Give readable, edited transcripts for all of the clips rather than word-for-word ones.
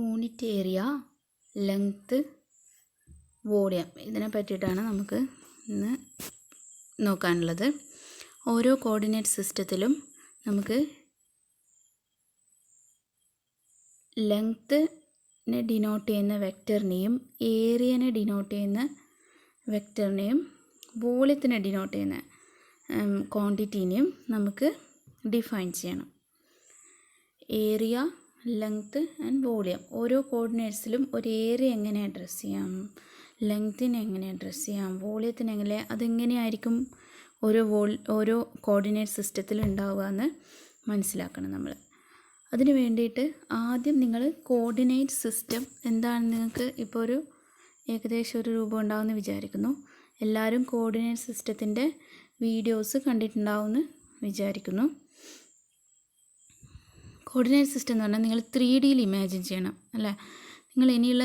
Unit area, length, volume ഇതിനെ പറ്റിയിട്ടാണ് നമുക്ക് ഇന്ന് നോക്കാനുള്ളത്. ഓരോ കോർഡിനേറ്റ് സിസ്റ്റത്തിലും നമുക്ക് ലെങ്ത്തിനെ ഡിനോട്ട് ചെയ്യുന്ന വെക്റ്ററിനെയും ഏരിയനെ ഡിനോട്ട് ചെയ്യുന്ന വെക്റ്ററിനെയും വോളിയത്തിനെ ഡിനോട്ട് ചെയ്യുന്ന ക്വാണ്ടിറ്റീനെയും നമുക്ക് ഡിഫൈൻ ചെയ്യണം. ഏരിയ, ലെങ്ത്ത് ആൻഡ് വോളിയം ഓരോ കോർഡിനേറ്റ്സിലും ഒരു ഏരിയ എങ്ങനെ അഡ്രസ്സ് ചെയ്യാം, ലെങ്ത്തിനെ എങ്ങനെ അഡ്രസ്സ് ചെയ്യാം, വോളിയത്തിന് എങ്ങനെ, അതെങ്ങനെയായിരിക്കും ഓരോ കോർഡിനേറ്റ് സിസ്റ്റത്തിൽ ഉണ്ടാവുക എന്ന് മനസ്സിലാക്കണം നമ്മൾ. അതിന് വേണ്ടിയിട്ട് ആദ്യം നിങ്ങൾ കോർഡിനേറ്റ് സിസ്റ്റം എന്താണെന്ന് നിങ്ങൾക്ക് ഇപ്പോൾ ഏകദേശം ഒരു രൂപം ഉണ്ടാവുമെന്ന് വിചാരിക്കുന്നു. എല്ലാവരും കോർഡിനേറ്റ് സിസ്റ്റത്തിൻ്റെ വീഡിയോസ് കണ്ടിട്ടുണ്ടാവുമെന്ന് വിചാരിക്കുന്നു. കോർഡിനേറ്റ് സിസ്റ്റം എന്ന് പറഞ്ഞാൽ നിങ്ങൾ 3Dയിൽ ഇമാജിൻ ചെയ്യണം അല്ലേ.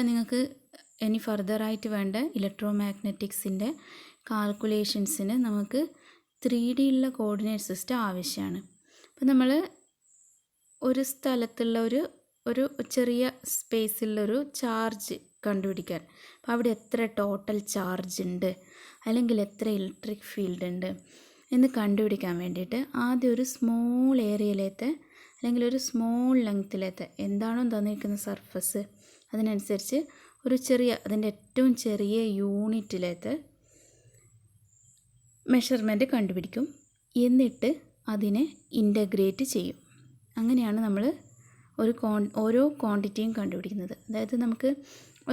നിങ്ങൾക്ക് ഇനി ഫർദറായിട്ട് വേണ്ട ഇലക്ട്രോ മാഗ്നറ്റിക്സിൻ്റെ കാൽക്കുലേഷൻസിന് നമുക്ക് 3Dയിലുള്ള കോർഡിനേറ്റ് സിസ്റ്റം ആവശ്യമാണ്. അപ്പോൾ നമ്മൾ ഒരു സ്ഥലത്തുള്ള ഒരു ചെറിയ സ്പേസിലുള്ളൊരു ചാർജ് കണ്ടുപിടിക്കാൻ, അപ്പോൾ അവിടെ എത്ര ടോട്ടൽ ചാർജ് ഉണ്ട് അല്ലെങ്കിൽ എത്ര ഇലക്ട്രിക് ഫീൽഡ് ഉണ്ട് എന്ന് കണ്ടുപിടിക്കാൻ വേണ്ടിയിട്ട് ആദ്യം ഒരു സ്മോൾ ഏരിയയിലത്തെ അല്ലെങ്കിൽ ഒരു സ്മോൾ ലെങ്ത്തിലത്തെ എന്താണോ തന്നിരിക്കുന്ന സർഫസ് അതിനനുസരിച്ച് അതിൻ്റെ ഏറ്റവും ചെറിയ യൂണിറ്റിലത്തെ മെഷർമെൻറ്റ് കണ്ടുപിടിക്കും. എന്നിട്ട് അതിനെ ഇൻ്റഗ്രേറ്റ് ചെയ്യും. അങ്ങനെയാണ് നമ്മൾ ഓരോ ക്വാണ്ടിറ്റിയും കണ്ടുപിടിക്കുന്നത്. അതായത് നമുക്ക്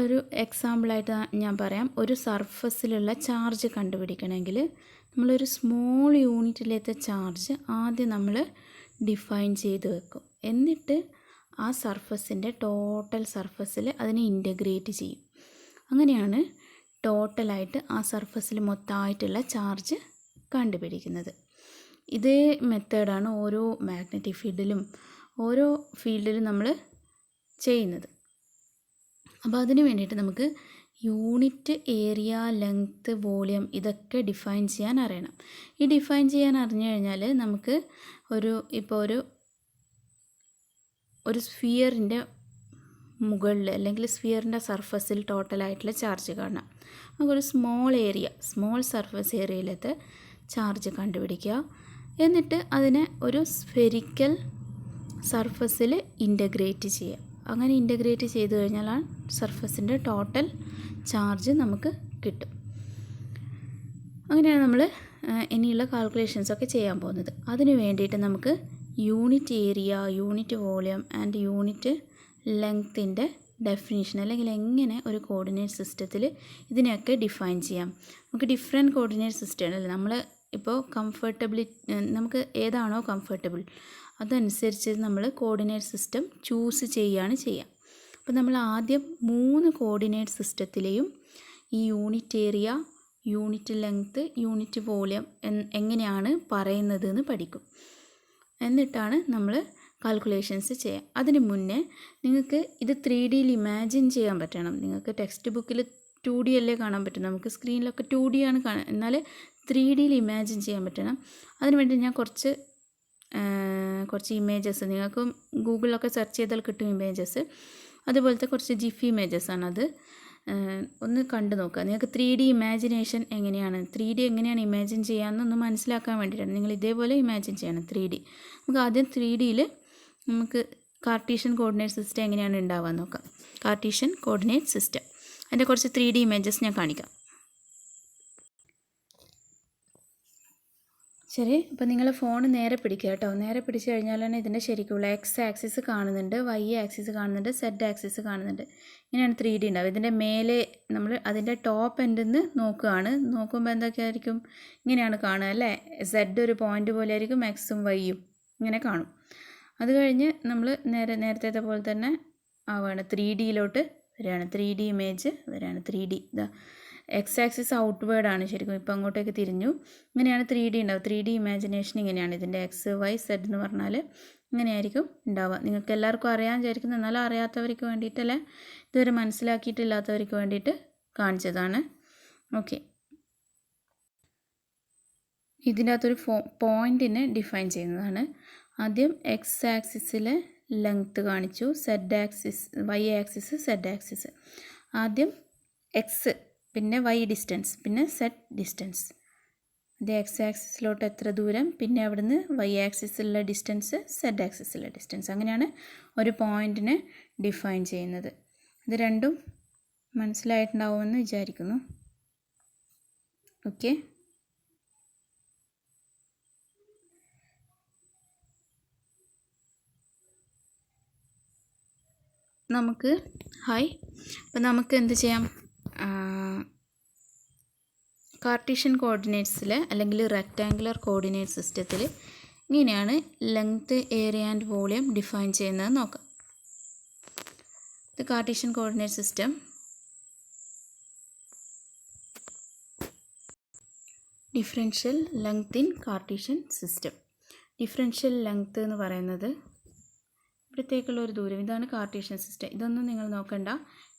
ഒരു എക്സാമ്പിളായിട്ട് ഞാൻ പറയാം. ഒരു സർഫസിലുള്ള ചാർജ് കണ്ടുപിടിക്കണമെങ്കിൽ നമ്മളൊരു സ്മോൾ യൂണിറ്റിലത്തെ ചാർജ് ആദ്യം നമ്മൾ ഡിഫൈൻ ചെയ്ത് വെക്കും. എന്നിട്ട് ആ സർഫസിൻ്റെ ടോട്ടൽ സർഫസിൽ അതിനെ ഇൻ്റഗ്രേറ്റ് ചെയ്യും. അങ്ങനെയാണ് ടോട്ടലായിട്ട് ആ സർഫസിൽ മൊത്തമായിട്ടുള്ള ചാർജ് കണ്ടുപിടിക്കുന്നത്. ഇതേ മെത്തേഡാണ് ഓരോ മാഗ്നറ്റിക് ഫീൽഡിലും ഓരോ ഫീൽഡിലും നമ്മൾ ചെയ്യുന്നത്. അപ്പോൾ അതിന് വേണ്ടിയിട്ട് നമുക്ക് യൂണിറ്റ് ഏരിയ, ലെങ്ത്ത്, വോളിയം ഇതൊക്കെ ഡിഫൈൻ ചെയ്യാൻ അറിയണം. ഈ ഡിഫൈൻ ചെയ്യാൻ അറിഞ്ഞു കഴിഞ്ഞാൽ നമുക്ക് ഒരു സ്ഫിയറിൻ്റെ മുകളിൽ അല്ലെങ്കിൽ സ്ഫിയറിൻ്റെ സർഫസിൽ ടോട്ടലായിട്ടുള്ള ചാർജ് കാണാം. നമുക്കൊരു സ്മോൾ സർഫസ് ഏരിയയിലത്തെ ചാർജ് കണ്ടുപിടിക്കുക. എന്നിട്ട് അതിനെ ഒരു സ്ഫെരിക്കൽ സർഫസിൽ ഇൻ്റഗ്രേറ്റ് ചെയ്യുക. അങ്ങനെ ഇൻ്റഗ്രേറ്റ് ചെയ്ത് കഴിഞ്ഞാൽ ആ സർഫസിൻ്റെ ടോട്ടൽ ചാർജ് നമുക്ക് കിട്ടും. അങ്ങനെയാണ് നമ്മൾ ഇനിയുള്ള കാൽക്കുലേഷൻസൊക്കെ ചെയ്യാൻ പോകുന്നത്. അതിന് വേണ്ടിയിട്ട് നമുക്ക് unit area, unit volume and unit ലെങ്ത്തിൻ്റെ ഡെഫിനിഷൻ അല്ലെങ്കിൽ എങ്ങനെ ഒരു കോർഡിനേറ്റ് സിസ്റ്റത്തിൽ ഇതിനെയൊക്കെ ഡിഫൈൻ ചെയ്യാം. നമുക്ക് ഡിഫറെൻറ്റ് കോർഡിനേറ്റ് സിസ്റ്റം നമ്മൾ ഇപ്പോൾ നമുക്ക് ഏതാണോ കംഫർട്ടബിൾ അതനുസരിച്ച് നമ്മൾ കോർഡിനേറ്റ് സിസ്റ്റം ചൂസ് ചെയ്യുക. അപ്പോൾ നമ്മൾ ആദ്യം 3 കോർഡിനേറ്റ് സിസ്റ്റത്തിലെയും ഈ unit area, unit length, unit volume എങ്ങനെയാണ് പറയുന്നത് എന്ന് പഠിക്കും. എന്നിട്ടാണ് നമ്മൾ കാൽക്കുലേഷൻസ് ചെയ്യുക. അതിന് മുന്നേ നിങ്ങൾക്ക് ഇത് 3Dയിൽ ഇമാജിൻ ചെയ്യാൻ പറ്റണം. നിങ്ങൾക്ക് ടെക്സ്റ്റ് ബുക്കിൽ 2D അല്ലേ കാണാൻ പറ്റും, നമുക്ക് സ്ക്രീനിലൊക്കെ 2D ആണ് കാണാൻ, എന്നാൽ 3Dയിൽ ഇമാജിൻ ചെയ്യാൻ പറ്റണം. അതിന് വേണ്ടി ഞാൻ കുറച്ച് ഇമേജസ്, നിങ്ങൾക്ക് ഗൂഗിളിലൊക്കെ സെർച്ച് ചെയ്താൽ കിട്ടും ഇമേജസ്. അതുപോലത്തെ കുറച്ച് ജിഫ് ഇമേജസ് ആണ്. അത് ഒന്ന് കണ്ടു നോക്കുക. നിങ്ങൾക്ക് 3D ഇമാജിനേഷൻ എങ്ങനെയാണ്, 3D എങ്ങനെയാണ് ഇമാജിൻ ചെയ്യാമെന്നൊന്ന് മനസ്സിലാക്കാൻ വേണ്ടിയിട്ടാണ്. നിങ്ങൾ ഇതേപോലെ ഇമാജിൻ ചെയ്യണം 3D. നമുക്ക് ആദ്യം 3Dയിൽ നമുക്ക് കാർട്ടീഷ്യൻ കോർഡിനേറ്റ് സിസ്റ്റം എങ്ങനെയാണ് ഉണ്ടാവുക നോക്കാം. കാർട്ടീഷ്യൻ കോർഡിനേറ്റ് സിസ്റ്റം അതിൻ്റെ കുറച്ച് 3D ഇമേജസ് ഞാൻ കാണിക്കാം. ശരി, അപ്പോൾ നിങ്ങൾ ഫോൺ നേരെ പിടിക്കുക കേട്ടോ. നേരെ പിടിച്ച് കഴിഞ്ഞാലാണ് ഇതിൻ്റെ ശരിക്കുള്ള എക്സ് ആക്സിസ് കാണുന്നുണ്ട്, വൈ ആക്സിസ് കാണുന്നുണ്ട്, സെഡ് ആക്സിസ് കാണുന്നുണ്ട്. ഇങ്ങനെയാണ് 3D ഉണ്ടാവുക. ഇതിൻ്റെ മേലെ നമ്മൾ അതിൻ്റെ ടോപ്പ് എൻഡിൽ നിന്ന് നോക്കുമ്പോൾ എന്തൊക്കെയായിരിക്കും, ഇങ്ങനെയാണ് കാണുക അല്ലേ. സെഡ് ഒരു പോയിൻ്റ് പോലെ ആയിരിക്കും, എക്സും വൈയും ഇങ്ങനെ കാണും. അത് കഴിഞ്ഞ് നമ്മൾ നേരത്തെ പോലെ തന്നെ ആവുകയാണ്, 3Dയിലോട്ട് വരികയാണ്. 3D ഇമേജ് വരികയാണ്. 3D ഇതാ എക്സ് ആക്സിസ് ഔട്ട്വേർഡാണ് ശരിക്കും, ഇപ്പോൾ അങ്ങോട്ടേക്ക് തിരിഞ്ഞു. ഇങ്ങനെയാണ് 3D ഉണ്ടാവുക. 3D ഇമാജിനേഷൻ ഇങ്ങനെയാണ്. ഇതിൻ്റെ എക്സ് വൈ സെഡ് എന്ന് പറഞ്ഞാൽ ഇങ്ങനെയായിരിക്കും ഉണ്ടാവുക. നിങ്ങൾക്ക് എല്ലാവർക്കും അറിയാൻ വിചാരിക്കുന്നു, എന്നാലും അറിയാത്തവർക്ക് വേണ്ടിയിട്ടല്ലേ, ഇതുവരെ മനസ്സിലാക്കിയിട്ടില്ലാത്തവർക്ക് വേണ്ടിയിട്ട് കാണിച്ചതാണ്. ഓക്കെ, ഇതിൻ്റെ അകത്തൊരു പോയിൻറ്റിനെ ഡിഫൈൻ ചെയ്യുന്നതാണ്. ആദ്യം എക്സ് ആക്സിസിലെ ലെങ്ത്ത് കാണിച്ചു, Z axis Y axis Z axis. ആദ്യം എക്സ്, പിന്നെ വൈ ഡിസ്റ്റൻസ്, പിന്നെ സെഡ് ഡിസ്റ്റൻസ്. അത് എക്സ് ആക്സിസിലോട്ട് എത്ര ദൂരം, പിന്നെ അവിടുന്ന് വൈ ആക്സിസിലുള്ള ഡിസ്റ്റൻസ്, സെഡ് ആക്സിസിലുള്ള ഡിസ്റ്റൻസ്. അങ്ങനെയാണ് ഒരു പോയിൻറ്റിനെ ഡിഫൈൻ ചെയ്യുന്നത്. ഇത് രണ്ടും മനസ്സിലായിട്ടുണ്ടാവുമെന്ന് വിചാരിക്കുന്നു. ഓക്കെ, അപ്പം നമുക്ക് എന്ത് ചെയ്യാം, കാർട്ടീഷ്യൻ കോർഡിനേറ്റ്സിൽ അല്ലെങ്കിൽ റെക്റ്റാങ്കുലർ കോർഡിനേറ്റ് സിസ്റ്റത്തിൽ ഇങ്ങനെയാണ് length, area and volume define ചെയ്യുന്നത് നോക്കാം. ഇത് Cartesian coordinate system. Differential length in Cartesian system. Differential length എന്ന് പറയുന്നത് ഇവിടത്തേക്കുള്ള ഒരു ദൂരം, ഇതാണ് കാർട്ടീഷ്യൻ സിസ്റ്റം. ഇതൊന്നും നിങ്ങൾ നോക്കണ്ട.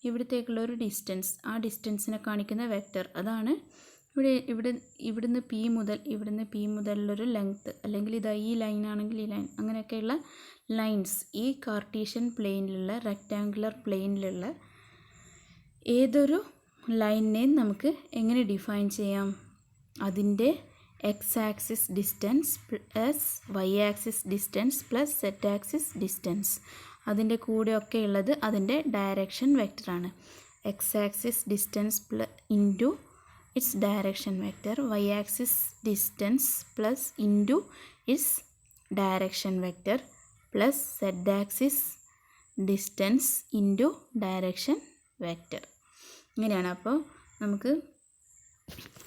ഇവിടത്തേക്കുള്ള ഒരു ഡിസ്റ്റൻസ്, ആ ഡിസ്റ്റൻസിനെ കാണിക്കുന്ന വെക്റ്റർ, അതാണ് ഇവിടുന്ന് പി മുതലുള്ളൊരു ലെങ്ത്ത്, അല്ലെങ്കിൽ ഇതാ ഈ ലൈനാണെങ്കിൽ ഈ ലൈൻ, അങ്ങനെയൊക്കെയുള്ള ലൈൻസ് ഈ കാർട്ടീഷ്യൻ പ്ലെയിനിലുള്ള, റെക്റ്റാങ്കുലർ പ്ലെയിനിലുള്ള ഏതൊരു ലൈനിനെയും നമുക്ക് എങ്ങനെ ഡിഫൈൻ ചെയ്യാം? അതിൻ്റെ X axis distance plus Y axis distance plus Z axis distance, അതിൻ്റെ കൂടെയൊക്കെ ഉള്ളത് അതിൻ്റെ ഡയറക്ഷൻ വെക്റ്ററാണ്. X axis distance into its direction vector, Y axis distance plus into its direction vector plus Z axis distance into direction vector. ഇങ്ങനെയാണ്. അപ്പോൾ നമുക്ക്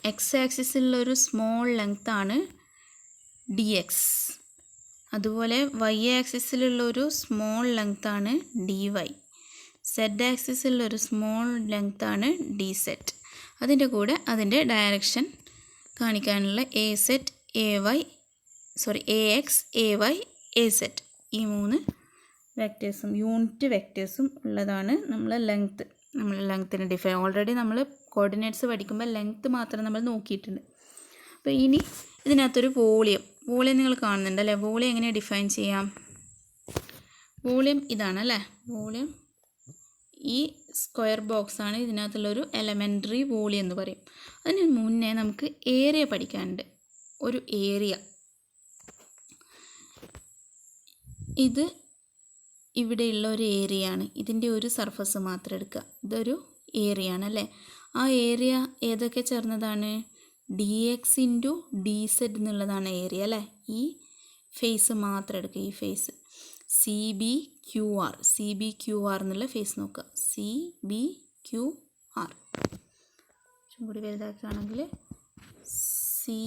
X ആക്സിസിലുള്ളൊരു small ലെങ്ത്താണ് ഡി എക്സ്, അതുപോലെ വൈ ആക്സിസിലുള്ളൊരു സ്മോൾ ലെങ്ത്താണ് ഡി വൈ, സെഡ് ആക്സിസിലുള്ളൊരു small ലെങ്ത്താണ് ഡി സെറ്റ്. അതിൻ്റെ കൂടെ അതിൻ്റെ ഡയറക്ഷൻ കാണിക്കാനുള്ള A Z, A X, A Y, A Z, ഈ 3 വെക്റ്റേഴ്സും യൂണിറ്റ് വെക്റ്റേഴ്സും ഉള്ളതാണ് നമ്മൾ ലെങ്ത്തിന് ഡിഫൈൻ. ഓൾറെഡി നമ്മൾ കോർഡിനേറ്റ്സ് പഠിക്കുമ്പോൾ ലെങ്ത്ത് മാത്രം നമ്മൾ നോക്കിയിട്ടുണ്ട്. അപ്പോൾ ഇനി ഇതിനകത്തൊരു വോളിയം നിങ്ങൾ കാണുന്നുണ്ടല്ലേ. വോളിയം എങ്ങനെ ഡിഫൈൻ ചെയ്യാം? വോളിയം ഇതാണല്ലേ, വോളിയം ഈ സ്ക്വയർ ബോക്സാണ് ഇതിനകത്തുള്ളൊരു എലമെൻ്ററി വോളിയം എന്ന് പറയും. അതിന് മുന്നേ നമുക്ക് ഏരിയ പഠിക്കാനുണ്ട്. ഒരു ഏരിയ, ഇത് ഇവിടെയുള്ള ഒരു ഏരിയയാണ്. ഇതിൻ്റെ ഒരു സർഫസ് മാത്രം എടുക്കുക, ഇതൊരു ഏരിയ ആണല്ലേ. ആ ഏരിയ ഏതൊക്കെ ചേർന്നതാണ്? D X into D Z എന്നുള്ളതാണ് ഏരിയ അല്ലേ. ഈ ഫേസ് മാത്രം എടുക്കുക, ഈ face C B Q R എന്നുള്ള ഫേസ് നോക്കുക. സി ബി ക്യു ആർ കൂടി വലുതാക്കുകയാണെങ്കിൽ C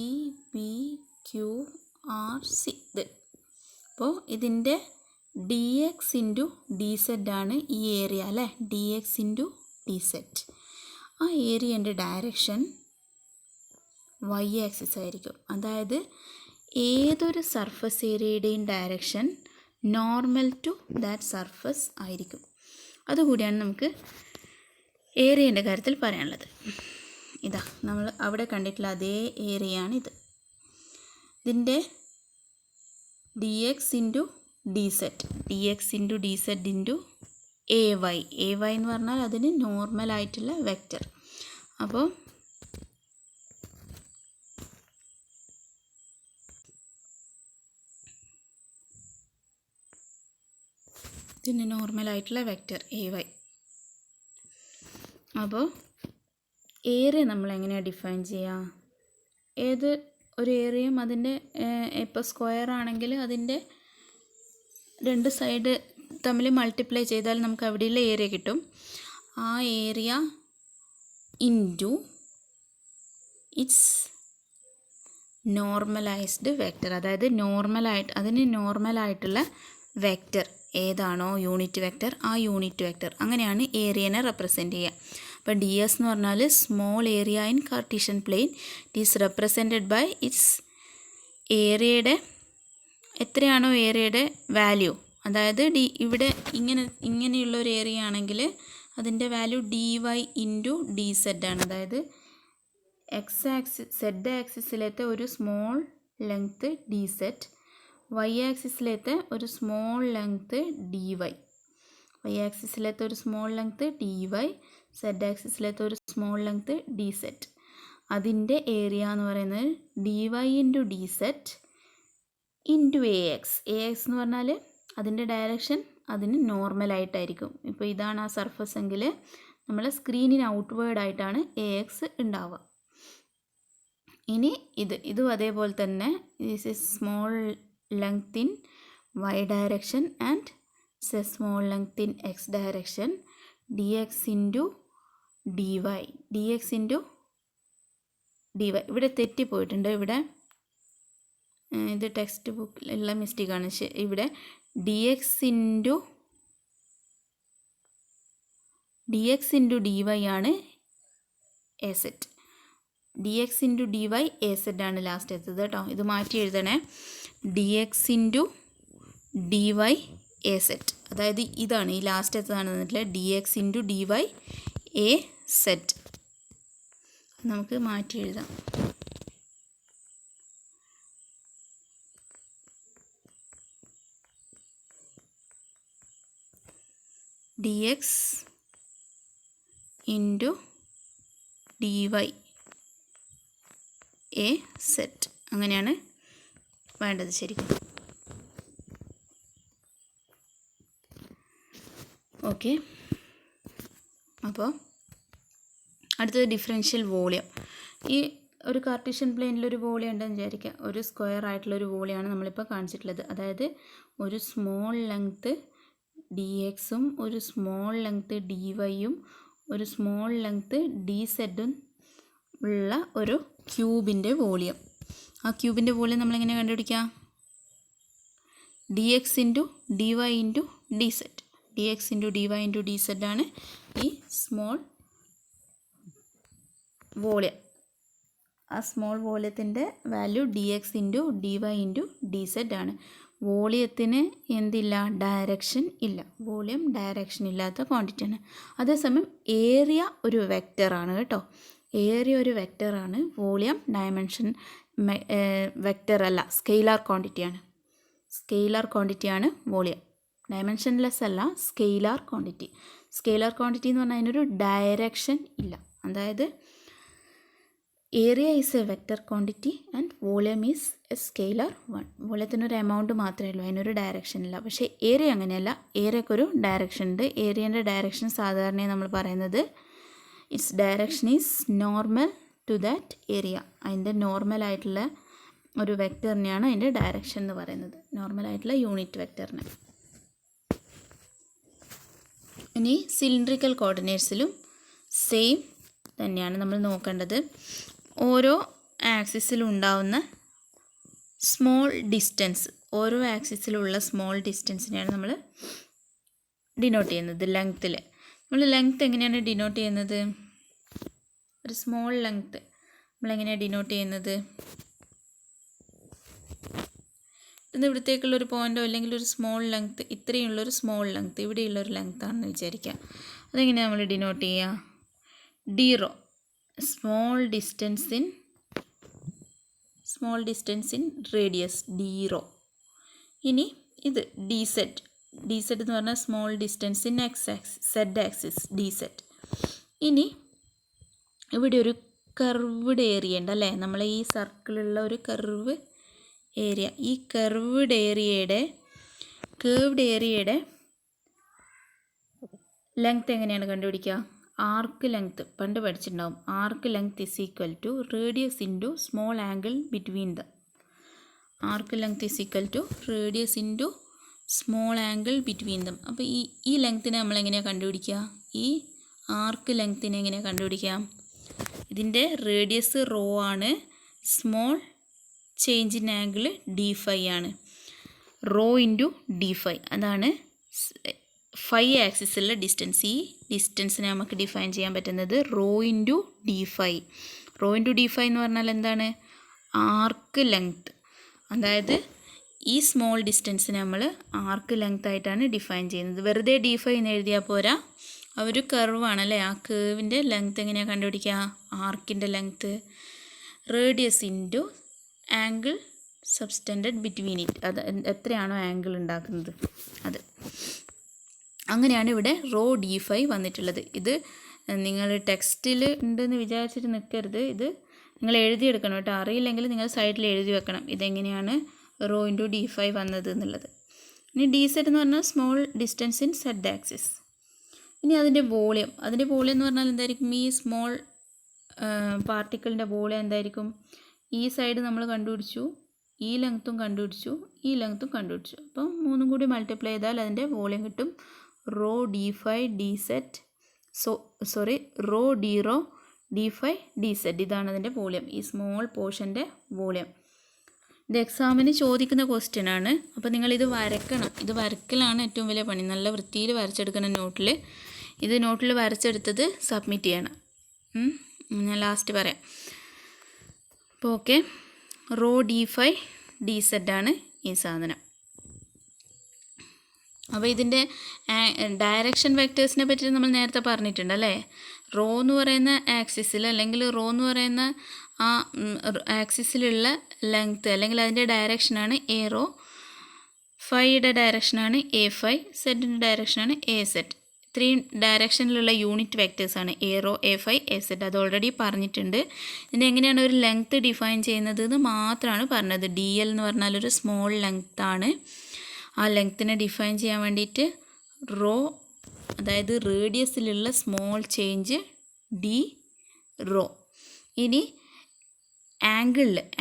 B Q R C. ഇത് അപ്പോൾ ഇതിൻ്റെ D X into D Z ആണ് ഈ ഏരിയ അല്ലേ. D X into D Z. ആ ഏരിയൻ്റെ ഡയറക്ഷൻ വൈ ആക്സിസ് ആയിരിക്കും. അതായത് ഏതൊരു സർഫസ് ഏരിയയുടെയും direction normal to that surface ആയിരിക്കും. അതുകൂടിയാണ് നമുക്ക് ഏരിയൻ്റെ കാര്യത്തിൽ പറയാനുള്ളത്. ഇതാ നമ്മൾ അവിടെ കണ്ടിട്ടുള്ള അതേ ഏരിയയാണ് ഇത്. ഇതിൻ്റെ D X into D Z, D X into D Z into A Y എന്ന് പറഞ്ഞാൽ അതിന് നോർമലായിട്ടുള്ള വെക്റ്റർ. അപ്പോൾ ഇതിന് നോർമലായിട്ടുള്ള വെക്റ്റർ എ വൈ. അപ്പോൾ ഏരിയ നമ്മൾ എങ്ങനെയാണ് ഡിഫൈൻ ചെയ്യുക? ഏത് ഒരു ഏരിയയും അതിൻ്റെ ഇപ്പോൾ സ്ക്വയർ ആണെങ്കിൽ അതിൻ്റെ 2 സൈഡ് തമ്മിൽ മൾട്ടിപ്ലൈ ചെയ്താൽ നമുക്ക് അവിടെയുള്ള ഏരിയ കിട്ടും. ആ area into its normalized vector, അതായത് അതിന് നോർമലായിട്ടുള്ള വെക്റ്റർ ഏതാണോ യൂണിറ്റ് വെക്റ്റർ, ആ യൂണിറ്റ് വെക്റ്റർ. അങ്ങനെയാണ് ഏരിയനെ റെപ്രസെൻറ്റ് ചെയ്യുക. അപ്പോൾ ഡി എസ് എന്ന് പറഞ്ഞാൽ small area in Cartesian plane. It is represented by its ഏരിയയുടെ എത്രയാണോ ഏരിയയുടെ വാല്യൂ, അതായത് ഇവിടെ ഇങ്ങനെയുള്ളൊരു ഏരിയ ആണെങ്കിൽ അതിൻ്റെ value D Y into D Z ആണ്. അതായത് എക്സ് ആക്സിസ് സെഡ് ആക്സിസിലത്തെ ഒരു small length D Z Y ആക്സിസിലത്തെ ഒരു small length D Y, Y ആക്സിസിലത്തെ ഒരു small length D Y, Z ആക്സിസിലത്തെ ഒരു സ്മോൾ ലെങ്ത്ത് ഡി സെറ്റ്. അതിൻ്റെ ഏരിയ എന്ന് പറയുന്നത് D Y into D Z into A X. A X എന്ന് പറഞ്ഞാൽ അതിൻ്റെ ഡയറക്ഷൻ അതിന് നോർമലായിട്ടായിരിക്കും. ഇപ്പോൾ ഇതാണ് ആ സർഫസ് എങ്കിൽ നമ്മൾ സ്ക്രീനിന് ഔട്ട്വേർഡായിട്ടാണ് എ എക്സ് ഉണ്ടാവുക. ഇനി ഇതും അതേപോലെ തന്നെ this is small length in Y direction and small length in X direction, D X into D Y, D X into D Y. ഇവിടെ തെറ്റിപ്പോയിട്ടുണ്ട്, ഇവിടെ ഇത് ടെക്സ്റ്റ് ബുക്കിലുള്ള മിസ്റ്റേക്കാണ്. ഇവിടെ D X into D Y ആണ് A Z, D X into D Y A Z ആണ് last എത്തത് കേട്ടോ. ഇത് മാറ്റി എഴുതണേ, D X into D Y A Z. അതായത് ഇതാണ് ഈ ലാസ്റ്റ് എത്തതാണ് തന്നിട്ടുള്ള D X into D Y A Z. നമുക്ക് മാറ്റി എഴുതാം. D X into D Y A Z, അങ്ങനെയാണ് വേണ്ടത് ശരിക്കും. ഓക്കെ, അപ്പോൾ അടുത്തത് ഡിഫറൻഷ്യൽ വോളിയം. ഈ ഒരു കാർട്ടീഷ്യൻ പ്ലെയിനിലൊരു വോളിയം ഉണ്ടെന്ന് വിചാരിക്കുക. ഒരു സ്ക്വയർ ആയിട്ടുള്ളൊരു വോളിയമാണ് നമ്മളിപ്പോൾ കാണിച്ചിട്ടുള്ളത്. അതായത് ഒരു സ്മോൾ ലെങ്ത്ത് ഡി എക്സും ഒരു സ്മോൾ ലെങ്ത്ത് ഡി വൈയും ഒരു സ്മോൾ ലെങ്ത്ത് ഡി സെഡും ഉള്ള ഒരു ക്യൂബിൻ്റെ വോളിയം. ആ ക്യൂബിൻ്റെ വോളിയം നമ്മളെങ്ങനെ കണ്ടുപിടിക്കാം? D X into D Y into D Z. D X into D Y into D Z ആണ് ഈ സ്മോൾ വോളിയം. ആ സ്മോൾ വോളിയത്തിൻ്റെ value D X into D Y into D Z ആണ്. വോളിയത്തിന് എന്തില്ല? ഡയറക്ഷൻ ഇല്ല. വോളിയം ഡയറക്ഷൻ ഇല്ലാത്ത ക്വാണ്ടിറ്റിയാണ്. അതേസമയം ഏരിയ ഒരു വെക്റ്ററാണ് കേട്ടോ. ഏരിയ ഒരു വെക്റ്ററാണ്. വോളിയം ഡയമെൻഷൻ വെക്റ്റർ അല്ല, സ്കെയിലാർ ക്വാണ്ടിറ്റിയാണ്. സ്കെയിലാർ ക്വാണ്ടിറ്റിയാണ് വോളിയം. ഡയമെൻഷൻലെസ് അല്ല, സ്കെയിലാർ ക്വാണ്ടിറ്റി. സ്കെയിലാർ ക്വാണ്ടിറ്റി എന്ന് പറഞ്ഞാൽ അതിനൊരു ഡയറക്ഷൻ ഇല്ല. അതായത് area is a vector quantity and volume is a scalar one. വോളിയത്തിനൊരു എമൗണ്ട് മാത്രമേ ഉള്ളൂ, അതിനൊരു ഡയറക്ഷൻ ഇല്ല. പക്ഷേ ഏരിയ അങ്ങനെയല്ല, ഏരിയക്കൊരു ഡയറക്ഷൻ ഉണ്ട്. ഏരിയൻ്റെ ഡയറക്ഷൻ സാധാരണ നമ്മൾ പറയുന്നത് its direction is normal to that area. അതിൻ്റെ നോർമലായിട്ടുള്ള ഒരു വെക്റ്ററിനെയാണ് അതിൻ്റെ ഡയറക്ഷൻ എന്ന് പറയുന്നത്, നോർമലായിട്ടുള്ള യൂണിറ്റ് വെക്റ്ററിന്. ഇനി സിലിണ്ടറിക്കൽ കോർഡിനേറ്റ്സിലും സെയിം തന്നെയാണ് നമ്മൾ നോക്കേണ്ടത്. ഓരോ ആക്സിസിലും ഉണ്ടാവുന്ന സ്മോൾ ഡിസ്റ്റൻസ്, ഓരോ ആക്സിസിലുള്ള സ്മോൾ ഡിസ്റ്റൻസിനെയാണ് നമ്മൾ ഡിനോട്ട് ചെയ്യുന്നത് ലെങ്ത്തിൽ. നമ്മൾ ലെങ്ത്ത് എങ്ങനെയാണ് ഡിനോട്ട് ചെയ്യുന്നത്? ഒരു സ്മോൾ ലെങ്ത്ത് നമ്മളെങ്ങനെയാണ് ഡിനോട്ട് ചെയ്യുന്നത്? ഇന്ന് ഇവിടത്തേക്കുള്ളൊരു പോയിൻ്റോ അല്ലെങ്കിൽ ഒരു സ്മോൾ ലെങ്ത്ത്, ഇത്രയുള്ളൊരു സ്മോൾ ലെങ്ത്ത്, ഇവിടെയുള്ളൊരു ലെങ്ത്താണെന്ന് വിചാരിക്കുക. അതെങ്ങനെയാണ് നമ്മൾ ഡിനോട്ട് ചെയ്യുക? D rho, small distance in radius, D rho. ഇനി ഇത് ഡി സെറ്റ്. ഡി സെറ്റ് എന്ന് പറഞ്ഞാൽ small distance in X axis, Z axis, D Z. ഇനി ഇവിടെ ഒരു കർവ്ഡ് ഏരിയ ഉണ്ട് അല്ലേ? നമ്മളെ ഈ സർക്കിളുള്ള ഒരു കർവ് ഏരിയ. ഈ കർവ്ഡ് ഏരിയയുടെ ലെങ്ത്ത് എങ്ങനെയാണ് കണ്ടുപിടിക്കുക? ആർക്ക് ലെങ്ത്ത് പണ്ട് പഠിച്ചിട്ടുണ്ടാവും. Arc length is equal to radius into small angle between the. Arc length is equal to radius into small angle between them. അപ്പോൾ ഈ ലെങ്ത്തിനെ നമ്മളെങ്ങനെയാണ് കണ്ടുപിടിക്കുക? ഈ ആർക്ക് ലെങ്ത്തിനെ എങ്ങനെയാണ് കണ്ടുപിടിക്കുക? ഇതിൻ്റെ റേഡിയസ് റോ ആണ്, small change in angle D phi ആണ്. റോ ഇൻറ്റു ഡി ഫൈ, അതാണ് ഫൈ ആക്സിസുള്ള ഡിസ്റ്റൻസ്. ഈ ഡിസ്റ്റൻസിനെ നമുക്ക് ഡിഫൈൻ ചെയ്യാൻ പറ്റുന്നത് rho into D phi. Rho into D phi എന്ന് പറഞ്ഞാൽ എന്താണ്? ആർക്ക് ലെങ്ത്ത്. അതായത് ഈ സ്മോൾ ഡിസ്റ്റൻസിനെ നമ്മൾ ആർക്ക് ലെങ്ത് ആയിട്ടാണ് ഡിഫൈൻ ചെയ്യുന്നത്. വെറുതെ ഡി ഫൈ എന്ന് എഴുതിയാൽ പോരാ, ഒരു കർവാണല്ലേ. ആ കർവിൻ്റെ ലെങ്ത്ത് എങ്ങനെയാണ് കണ്ടുപിടിക്കുക? ആർക്കിൻ്റെ length radius into angle subtended between it, അത് എത്രയാണോ ആംഗിൾ ഉണ്ടാക്കുന്നത് അത്. അങ്ങനെയാണ് ഇവിടെ റോ D5 വന്നിട്ടുള്ളത്. ഇത് നിങ്ങൾ ടെക്സ്റ്റിൽ ഉണ്ടെന്ന് വിചാരിച്ചിട്ട് നിൽക്കരുത്, ഇത് നിങ്ങൾ എഴുതിയെടുക്കണം കേട്ടോ. അറിയില്ലെങ്കിൽ നിങ്ങൾ സൈഡിൽ എഴുതി വെക്കണം ഇതെങ്ങനെയാണ് റോ ഇൻറ്റു D5 വന്നത് എന്നുള്ളത്. ഇനി DZ എന്ന് പറഞ്ഞാൽ small distance in Z axis. ഇനി അതിൻ്റെ വോളിയം എന്ന് പറഞ്ഞാൽ എന്തായിരിക്കും? ഈ സ്മോൾ പാർട്ടിക്കിളിൻ്റെ വോളിയം എന്തായിരിക്കും? ഈ സൈഡ് നമ്മൾ കണ്ടുപിടിച്ചു, ഈ ലെങ്ത്തും കണ്ടുപിടിച്ചു, ഈ ലെങ്ത്തും കണ്ടുപിടിച്ചു. അപ്പം മൂന്നും കൂടി മൾട്ടിപ്ലൈ ചെയ്താൽ അതിൻ്റെ വോളിയം കിട്ടും raw D5 DZ, raw D5 DZ. ഇതാണ് അതിൻ്റെ വോളിയം, ഈ സ്മോൾ പോർഷൻ്റെ വോളിയം. ഇത് എക്സാമിന് ചോദിക്കുന്ന ക്വസ്റ്റ്യൻ ആണ്. അപ്പോൾ നിങ്ങളിത് വരക്കണം. ഇത് വരക്കലാണ് ഏറ്റവും വലിയ പണി. നല്ല വൃത്തിയിൽ വരച്ചെടുക്കണം നോട്ടിൽ. ഇത് നോട്ടിൽ വരച്ചെടുത്തത് സബ്മിറ്റ് ചെയ്യണം. ഞാൻ ലാസ്റ്റ് പറയാം. അപ്പോൾ ഓക്കെ, റോ D5 DZ ആണ് ഈ സാധനം. അപ്പോൾ ഇതിൻ്റെ ഡയറക്ഷൻ വെക്ടേഴ്സിനെ പറ്റി നമ്മൾ നേരത്തെ പറഞ്ഞിട്ടുണ്ട് അല്ലേ? റോ എന്ന് പറയുന്ന ആക്സിസിൽ, അല്ലെങ്കിൽ റോ എന്ന് പറയുന്ന ആ ആക്സിസിലുള്ള ലെങ്ത്ത് അല്ലെങ്കിൽ അതിൻ്റെ ഡയറക്ഷനാണ് എ റോ, ഫൈയുടെ ഡയറക്ഷനാണ് A5, സെഡിൻ്റെ ഡയറക്ഷനാണ് AZ. ഇത്രയും ഡയറക്ഷനിലുള്ള യൂണിറ്റ് വെക്ടേഴ്സാണ് എ റോ, A5, AZ. അത് ഓൾറെഡി പറഞ്ഞിട്ടുണ്ട്. ഇതിന് എങ്ങനെയാണ് ഒരു ലെങ്ത്ത് ഡിഫൈൻ ചെയ്യുന്നത് എന്ന് മാത്രമാണ് പറഞ്ഞത്. DL എന്ന് പറഞ്ഞാൽ ഒരു സ്മോൾ ലെങ്ത്താണ്. ആ ലെങ്ത്തിനെ ഡിഫൈൻ ചെയ്യാൻ വേണ്ടിയിട്ട് റോ, അതായത് റേഡിയസിലുള്ള സ്മോൾ ചേഞ്ച് D റോ. ഇനി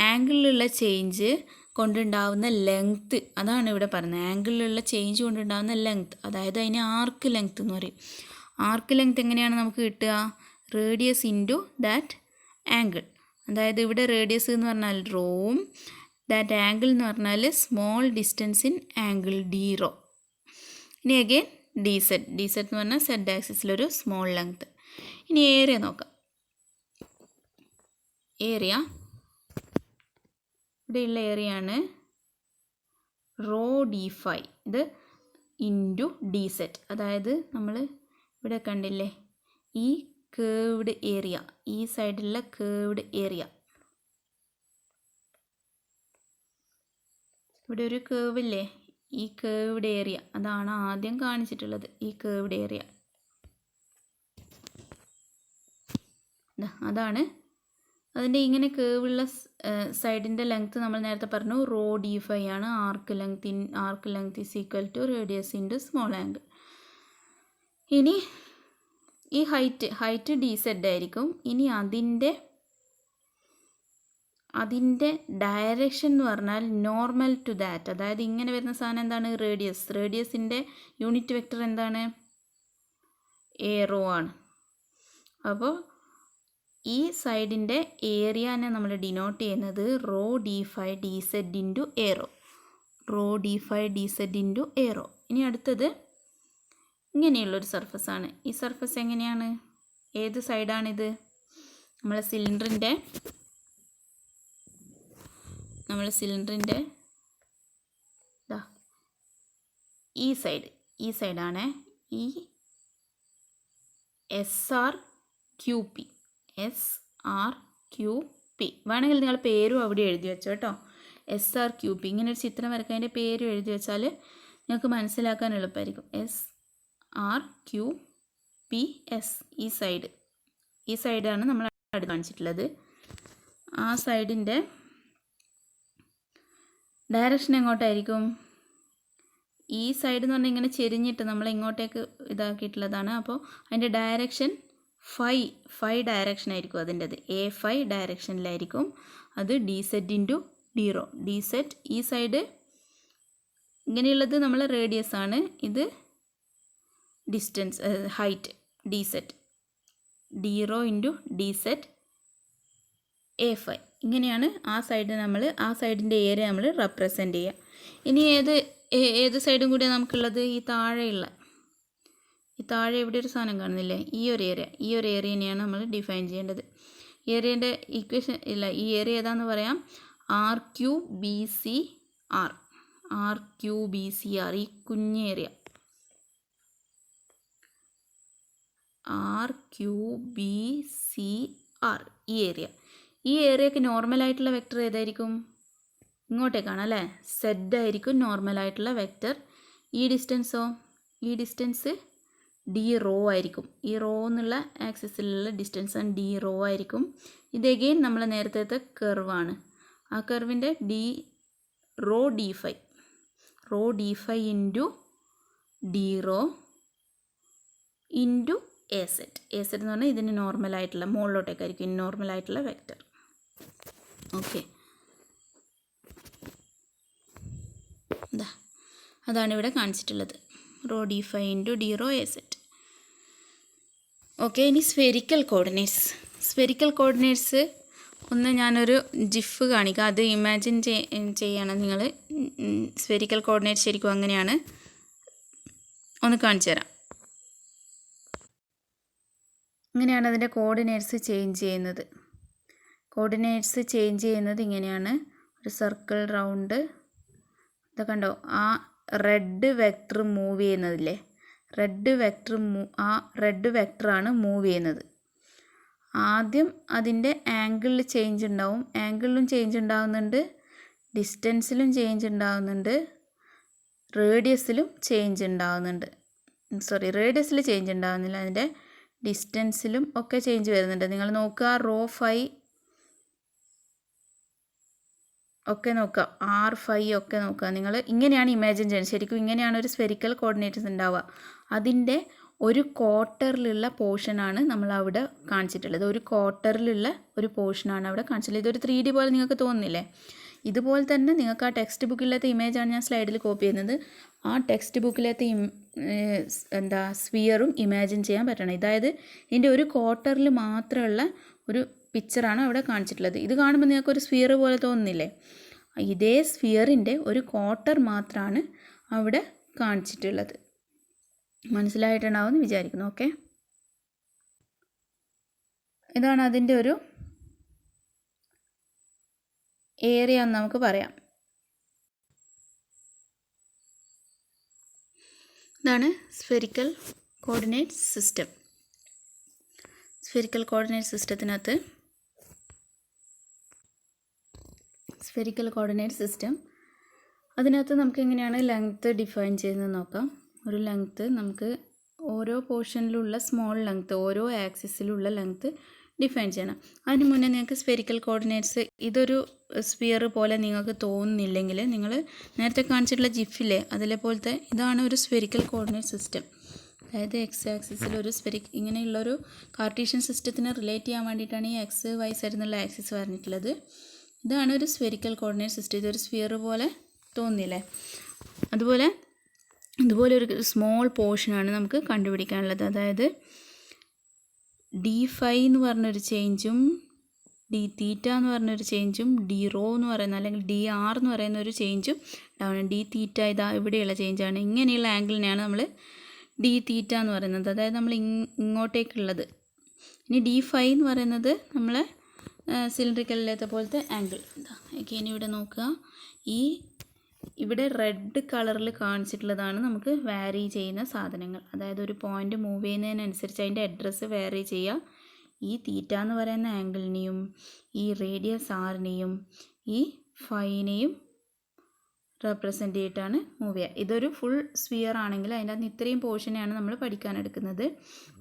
ആംഗിളിലുള്ള ചേഞ്ച് കൊണ്ടുണ്ടാവുന്ന ലെങ്ത്ത്, അതാണ് ഇവിടെ പറയുന്നത്. ആംഗിളിലുള്ള ചേഞ്ച് കൊണ്ടുണ്ടാവുന്ന ലെങ്ത്ത്, അതായത് അതിന് ആർക്ക് ലെങ്ത്ത് എന്ന് പറയും. ആർക്ക് ലെങ്ത്ത് എങ്ങനെയാണ് നമുക്ക് കിട്ടുക? Radius into that angle. അതായത് ഇവിടെ റേഡിയസ് എന്ന് പറഞ്ഞാൽ റോവും ദാറ്റ് ആംഗിൾ എന്ന് പറഞ്ഞാൽ small distance in angle D rho. ഇനി അഗെയിൻ DZ എന്ന് പറഞ്ഞാൽ Z ആക്സിസിലൊരു സ്മോൾ ലെങ്ത്ത്. ഇനി ഏരിയ നോക്കാം. ഏരിയ ഇവിടെയുള്ള ഏരിയയാണ് റോ D5 ഇത് ഇൻറ്റു DZ. അതായത് നമ്മൾ ഇവിടെ കണ്ടില്ലേ ഈ കേവ്ഡ് ഏരിയ, ഈ സൈഡിലുള്ള കേവ്ഡ് ഏരിയ, ഇവിടെ ഒരു കേവ് ഇല്ലേ, ഈ കേവ്ഡ് ഏരിയ അതാണ് ആദ്യം കാണിച്ചിട്ടുള്ളത്. ഈ കേവ്ഡ് ഏരിയ അതാണ് അതിൻ്റെ ഇങ്ങനെ കേവുള്ള സൈഡിൻ്റെ ലെങ്ത്ത് നമ്മൾ നേരത്തെ പറഞ്ഞു റോ D5 ആണ്. Arc length is equal to radius into small angle. ഇനി ഈ ഹൈറ്റ് DZ ആയിരിക്കും. ഇനി അതിൻ്റെ ഡയറക്ഷൻ എന്ന് പറഞ്ഞാൽ നോർമൽ ടു ദാറ്റ്, അതായത് ഇങ്ങനെ വരുന്ന സാധനം എന്താണ്? റേഡിയസിൻ്റെ യൂണിറ്റ് വെക്റ്റർ എന്താണ്? എ റോ ആണ്. അപ്പോൾ ഈ സൈഡിൻ്റെ ഏരിയനെ നമ്മൾ ഡിനോട്ട് ചെയ്യുന്നത് rho D5 DZ into A rho, rho D5 DZ into A rho. ഇനി അടുത്തത് ഇങ്ങനെയുള്ളൊരു സർഫസാണ്. ഈ സർഫസ് എങ്ങനെയാണ്? ഏത് സൈഡാണിത്? നമ്മളെ സിലിണ്ടറിൻ്റെ ഈ സൈഡാണ് ഈ SRQP. വേണമെങ്കിൽ നിങ്ങൾ പേരും അവിടെ എഴുതി വെച്ചോ കേട്ടോ. SRQP ഇങ്ങനെ ഒരു ചിത്രം വരയ്ക്കാൻ അതിൻ്റെ പേരും എഴുതി വെച്ചാൽ നിങ്ങൾക്ക് മനസ്സിലാക്കാൻ എളുപ്പമായിരിക്കും. SRQPS ഈ സൈഡാണ് നമ്മൾ അടുത്ത് കാണിച്ചിട്ടുള്ളത്. ആ സൈഡിൻ്റെ ഡയറക്ഷൻ എങ്ങോട്ടായിരിക്കും? ഈ സൈഡ് എന്ന് പറഞ്ഞാൽ ഇങ്ങനെ ചെരിഞ്ഞിട്ട് നമ്മൾ ഇങ്ങോട്ടേക്ക് ഇതാക്കിയിട്ടുള്ളതാണ്. അപ്പോൾ അതിൻ്റെ ഡയറക്ഷൻ ഫൈ ഡയറക്ഷൻ ആയിരിക്കും അതിൻ്റെത്. A5 ഡയറക്ഷനിലായിരിക്കും. അത് DZ into D rho. DZ ഈ സൈഡ് ഇങ്ങനെയുള്ളത് നമ്മളെ റേഡിയസ് ആണ്. ഇത് distance height DZ. D rho into DZ A5. ഇങ്ങനെയാണ് ആ സൈഡിൻ്റെ ഏരിയ നമ്മൾ റെപ്രസെൻ്റ് ചെയ്യുക. ഇനി ഏത് സൈഡും കൂടിയാണ് നമുക്കുള്ളത്? ഈ താഴെ ഇവിടെ ഒരു സാധനം കാണുന്നില്ലേ? ഈ ഒരു ഏരിയനെയാണ് നമ്മൾ ഡിഫൈൻ ചെയ്യേണ്ടത്. ഏരിയൻ്റെ ഇക്വേഷൻ ഇല്ല, ഈ ഏരിയ ഏതാണെന്ന് പറയാം. RQBCR. ഈ കുഞ്ഞ് ഏരിയ RQBCR. ഈ ഏരിയക്ക് നോർമലായിട്ടുള്ള വെക്റ്റർ ഏതായിരിക്കും? ഇങ്ങോട്ടേക്കാണ് അല്ലേ. സെഡ് ആയിരിക്കും നോർമലായിട്ടുള്ള വെക്റ്റർ. ഈ ഡിസ്റ്റൻസോ, ഈ ഡിസ്റ്റൻസ് ഡി റോ ആയിരിക്കും. ഈ റോ എന്നുള്ള ആക്സിസിലുള്ള ഡിസ്റ്റൻസ് ഡി റോ ആയിരിക്കും. ഇത് എഗെയിൻ നമ്മൾ നേരത്തെ കർവാണ്. ആ കർവിൻ്റെ rho D phi into D rho into A Z എന്ന് പറഞ്ഞാൽ ഇതിന് നോർമലായിട്ടുള്ള മുകളിലോട്ടേക്കായിരിക്കും നോർമലായിട്ടുള്ള വെക്റ്റർ. ഓക്കെ, അതാണ് ഇവിടെ കാണിച്ചിട്ടുള്ളത്. Rho D phi into D rho A Z. Okay, ഇനി സ്ഫെറിക്കൽ കോർഡിനേറ്റ്സ് ഒന്ന് ഞാനൊരു ജിഫ് കാണിക്കാം. അത് ഇമാജിൻ ചെയ്യണം നിങ്ങൾ. സ്ഫെറിക്കൽ കോർഡിനേറ്റ്സ് ശരിക്കും അങ്ങനെയാണ്. ഒന്ന് കാണിച്ചു തരാം. ഇങ്ങനെയാണ് അതിൻ്റെ കോർഡിനേറ്റ്സ് ചേഞ്ച് ചെയ്യുന്നത്. ഇങ്ങനെയാണ്. ഒരു സർക്കിൾ റൗണ്ട് ഇത് കണ്ടോ. ആ റെഡ് വെക്റ്റർ മൂവ് ചെയ്യുന്നതില്ലേ, റെഡ് വെക്റ്ററാണ് മൂവ് ചെയ്യുന്നത്. ആദ്യം അതിൻ്റെ ആംഗിളിൽ ചേഞ്ച് ഉണ്ടാവും. ആംഗിളിലും ചേഞ്ച് ഉണ്ടാകുന്നുണ്ട്, ഡിസ്റ്റൻസിലും ചേഞ്ച് ഉണ്ടാകുന്നുണ്ട്, റേഡിയസിലും ചേഞ്ച് ഉണ്ടാകുന്നുണ്ട്. റേഡിയസിൽ ചേഞ്ച് ഉണ്ടാകുന്നില്ല, അതിൻ്റെ ഡിസ്റ്റൻസിലും ഒക്കെ ചേഞ്ച് വരുന്നുണ്ട്. നിങ്ങൾ നോക്കുക, റോ ഫൈ ഒക്കെ നോക്കുക, R5 ഒക്കെ നോക്കുക. നിങ്ങൾ ഇങ്ങനെയാണ് ഇമാജിൻ ചെയ്യുന്നത്. ശരിക്കും ഇങ്ങനെയാണ് ഒരു സ്ഫെറിക്കൽ കോർഡിനേറ്റ്സ് ഉണ്ടാവുക. അതിൻ്റെ ഒരു ക്വാർട്ടറിലുള്ള പോർഷനാണ് നമ്മൾ അവിടെ കാണിച്ചിട്ടുള്ളത്. ഒരു പോർഷനാണ് അവിടെ കാണിച്ചിട്ടുള്ളത്. ഇതൊരു 3D പോലെ നിങ്ങൾക്ക് തോന്നുന്നില്ലേ? ഇതുപോലെ തന്നെ നിങ്ങൾക്ക് ആ ടെക്സ്റ്റ് ബുക്കിലത്തെ ഇമേജാണ് ഞാൻ സ്ലൈഡിൽ കോപ്പി ചെയ്യുന്നത്. ആ ടെക്സ്റ്റ് ബുക്കിലത്തെ സ്ഫിയറും ഇമാജിൻ ചെയ്യാൻ പറ്റണം. അതായത് ഇതിൻ്റെ ഒരു ക്വാർട്ടറിൽ മാത്രമുള്ള ഒരു പിക്ചറാണ് അവിടെ കാണിച്ചിട്ടുള്ളത്. ഇത് കാണുമ്പോൾ നിങ്ങൾക്ക് ഒരു സ്ഫിയർ പോലെ തോന്നുന്നില്ലേ? ഇതേ സ്ഫിയറിൻ്റെ ഒരു ക്വാർട്ടർ മാത്രമാണ് അവിടെ കാണിച്ചിട്ടുള്ളത്. മനസ്സിലായിട്ടുണ്ടാവുമെന്ന് വിചാരിക്കുന്നു. ഓക്കെ, ഇതാണ് അതിൻ്റെ ഒരു ഏരിയ എന്ന് നമുക്ക് പറയാം. ഇതാണ് spherical coordinate system. Spherical coordinate system അതിനകത്ത് നമുക്ക് എങ്ങനെയാണ് ലെങ്ത്ത് ഡിഫൈൻ ചെയ്യുന്നത് നോക്കാം. ഒരു ലെങ്ത്ത് നമുക്ക് ഓരോ പോർഷനിലുള്ള സ്മോൾ ലെങ്ത്ത്, ഓരോ ആക്സിസിലുള്ള ലെങ്ത്ത് ഡിഫൈൻ ചെയ്യണം. അതിന് മുന്നേ നിങ്ങൾക്ക് സ്ഫെറിക്കൽ കോർഡിനേറ്റ്സ് ഇതൊരു സ്ഫിയർ പോലെ നിങ്ങൾക്ക് തോന്നുന്നില്ലെങ്കിൽ നിങ്ങൾ നേരത്തെ കാണിച്ചിട്ടുള്ള ജിഫിലെ അതിലെ പോലത്തെ ഇതാണ് ഒരു സ്ഫെറിക്കൽ കോർഡിനേറ്റ് സിസ്റ്റം. അതായത് എക്സ് ആക്സിസിൽ ഒരു ഇങ്ങനെയുള്ളൊരു കാർട്ടീഷ്യൻ സിസ്റ്റത്തിനെ റിലേറ്റ് ചെയ്യാൻ വേണ്ടിയിട്ടാണ് ഈ എക്സ് വൈ സെഡ് എന്നുള്ള ആക്സിസ് പറഞ്ഞിട്ടുള്ളത്. ഇതാണ് ഒരു സ്ഫെറിക്കൽ കോർഡിനേറ്റ് സിസ്റ്റം. ഇതൊരു സ്ഫിയർ പോലെ തോന്നില്ലേ? ഇതുപോലെ ഒരു സ്മോൾ പോർഷനാണ് നമുക്ക് കണ്ടുപിടിക്കാനുള്ളത്. അതായത് D5 എന്ന് പറഞ്ഞൊരു ചേഞ്ചും D തീറ്റ എന്ന് പറഞ്ഞൊരു ചേഞ്ചും D റോ എന്ന് പറയുന്ന അല്ലെങ്കിൽ DR എന്ന് പറയുന്ന ഒരു ചേഞ്ചും ഉണ്ടാവണം. D തീറ്റ ഇതാ ഇവിടെയുള്ള ചേഞ്ചാണ്. ഇങ്ങനെയുള്ള ആംഗിളിനെയാണ് നമ്മൾ D തീറ്റ എന്ന് പറയുന്നത്. അതായത് നമ്മൾ ഇങ്ങോട്ടേക്കുള്ളത്. ഇനി D5 എന്ന് പറയുന്നത് നമ്മൾ സിലിണ്ടറിക്കലിലേത്തെ പോലത്തെ ആംഗിൾ. ഇനി ഇവിടെ നോക്കുക, ഇവിടെ റെഡ് കളറിൽ കാണിച്ചിട്ടുള്ളതാണ് നമുക്ക് വാരി ചെയ്യുന്ന സാധനങ്ങൾ. അതായത് ഒരു പോയിൻ്റ് മൂവ് ചെയ്യുന്നതിനനുസരിച്ച് അതിൻ്റെ അഡ്രസ്സ് വാരി ചെയ്യുക. ഈ തീറ്റ എന്ന് പറയുന്ന ആംഗിളിനെയും ഈ റേഡിയസ് ആറിനെയും ഈ ഫൈനെയും റെപ്രസെൻ്റ് ചെയ്തിട്ടാണ് മൂവ് ചെയ്യുക. ഇതൊരു ഫുൾ സ്ഫിയർ ആണെങ്കിൽ അതിൻ്റെ അകത്ത് ഇത്രയും പോർഷനെയാണ് നമ്മൾ പഠിക്കാനെടുക്കുന്നത്.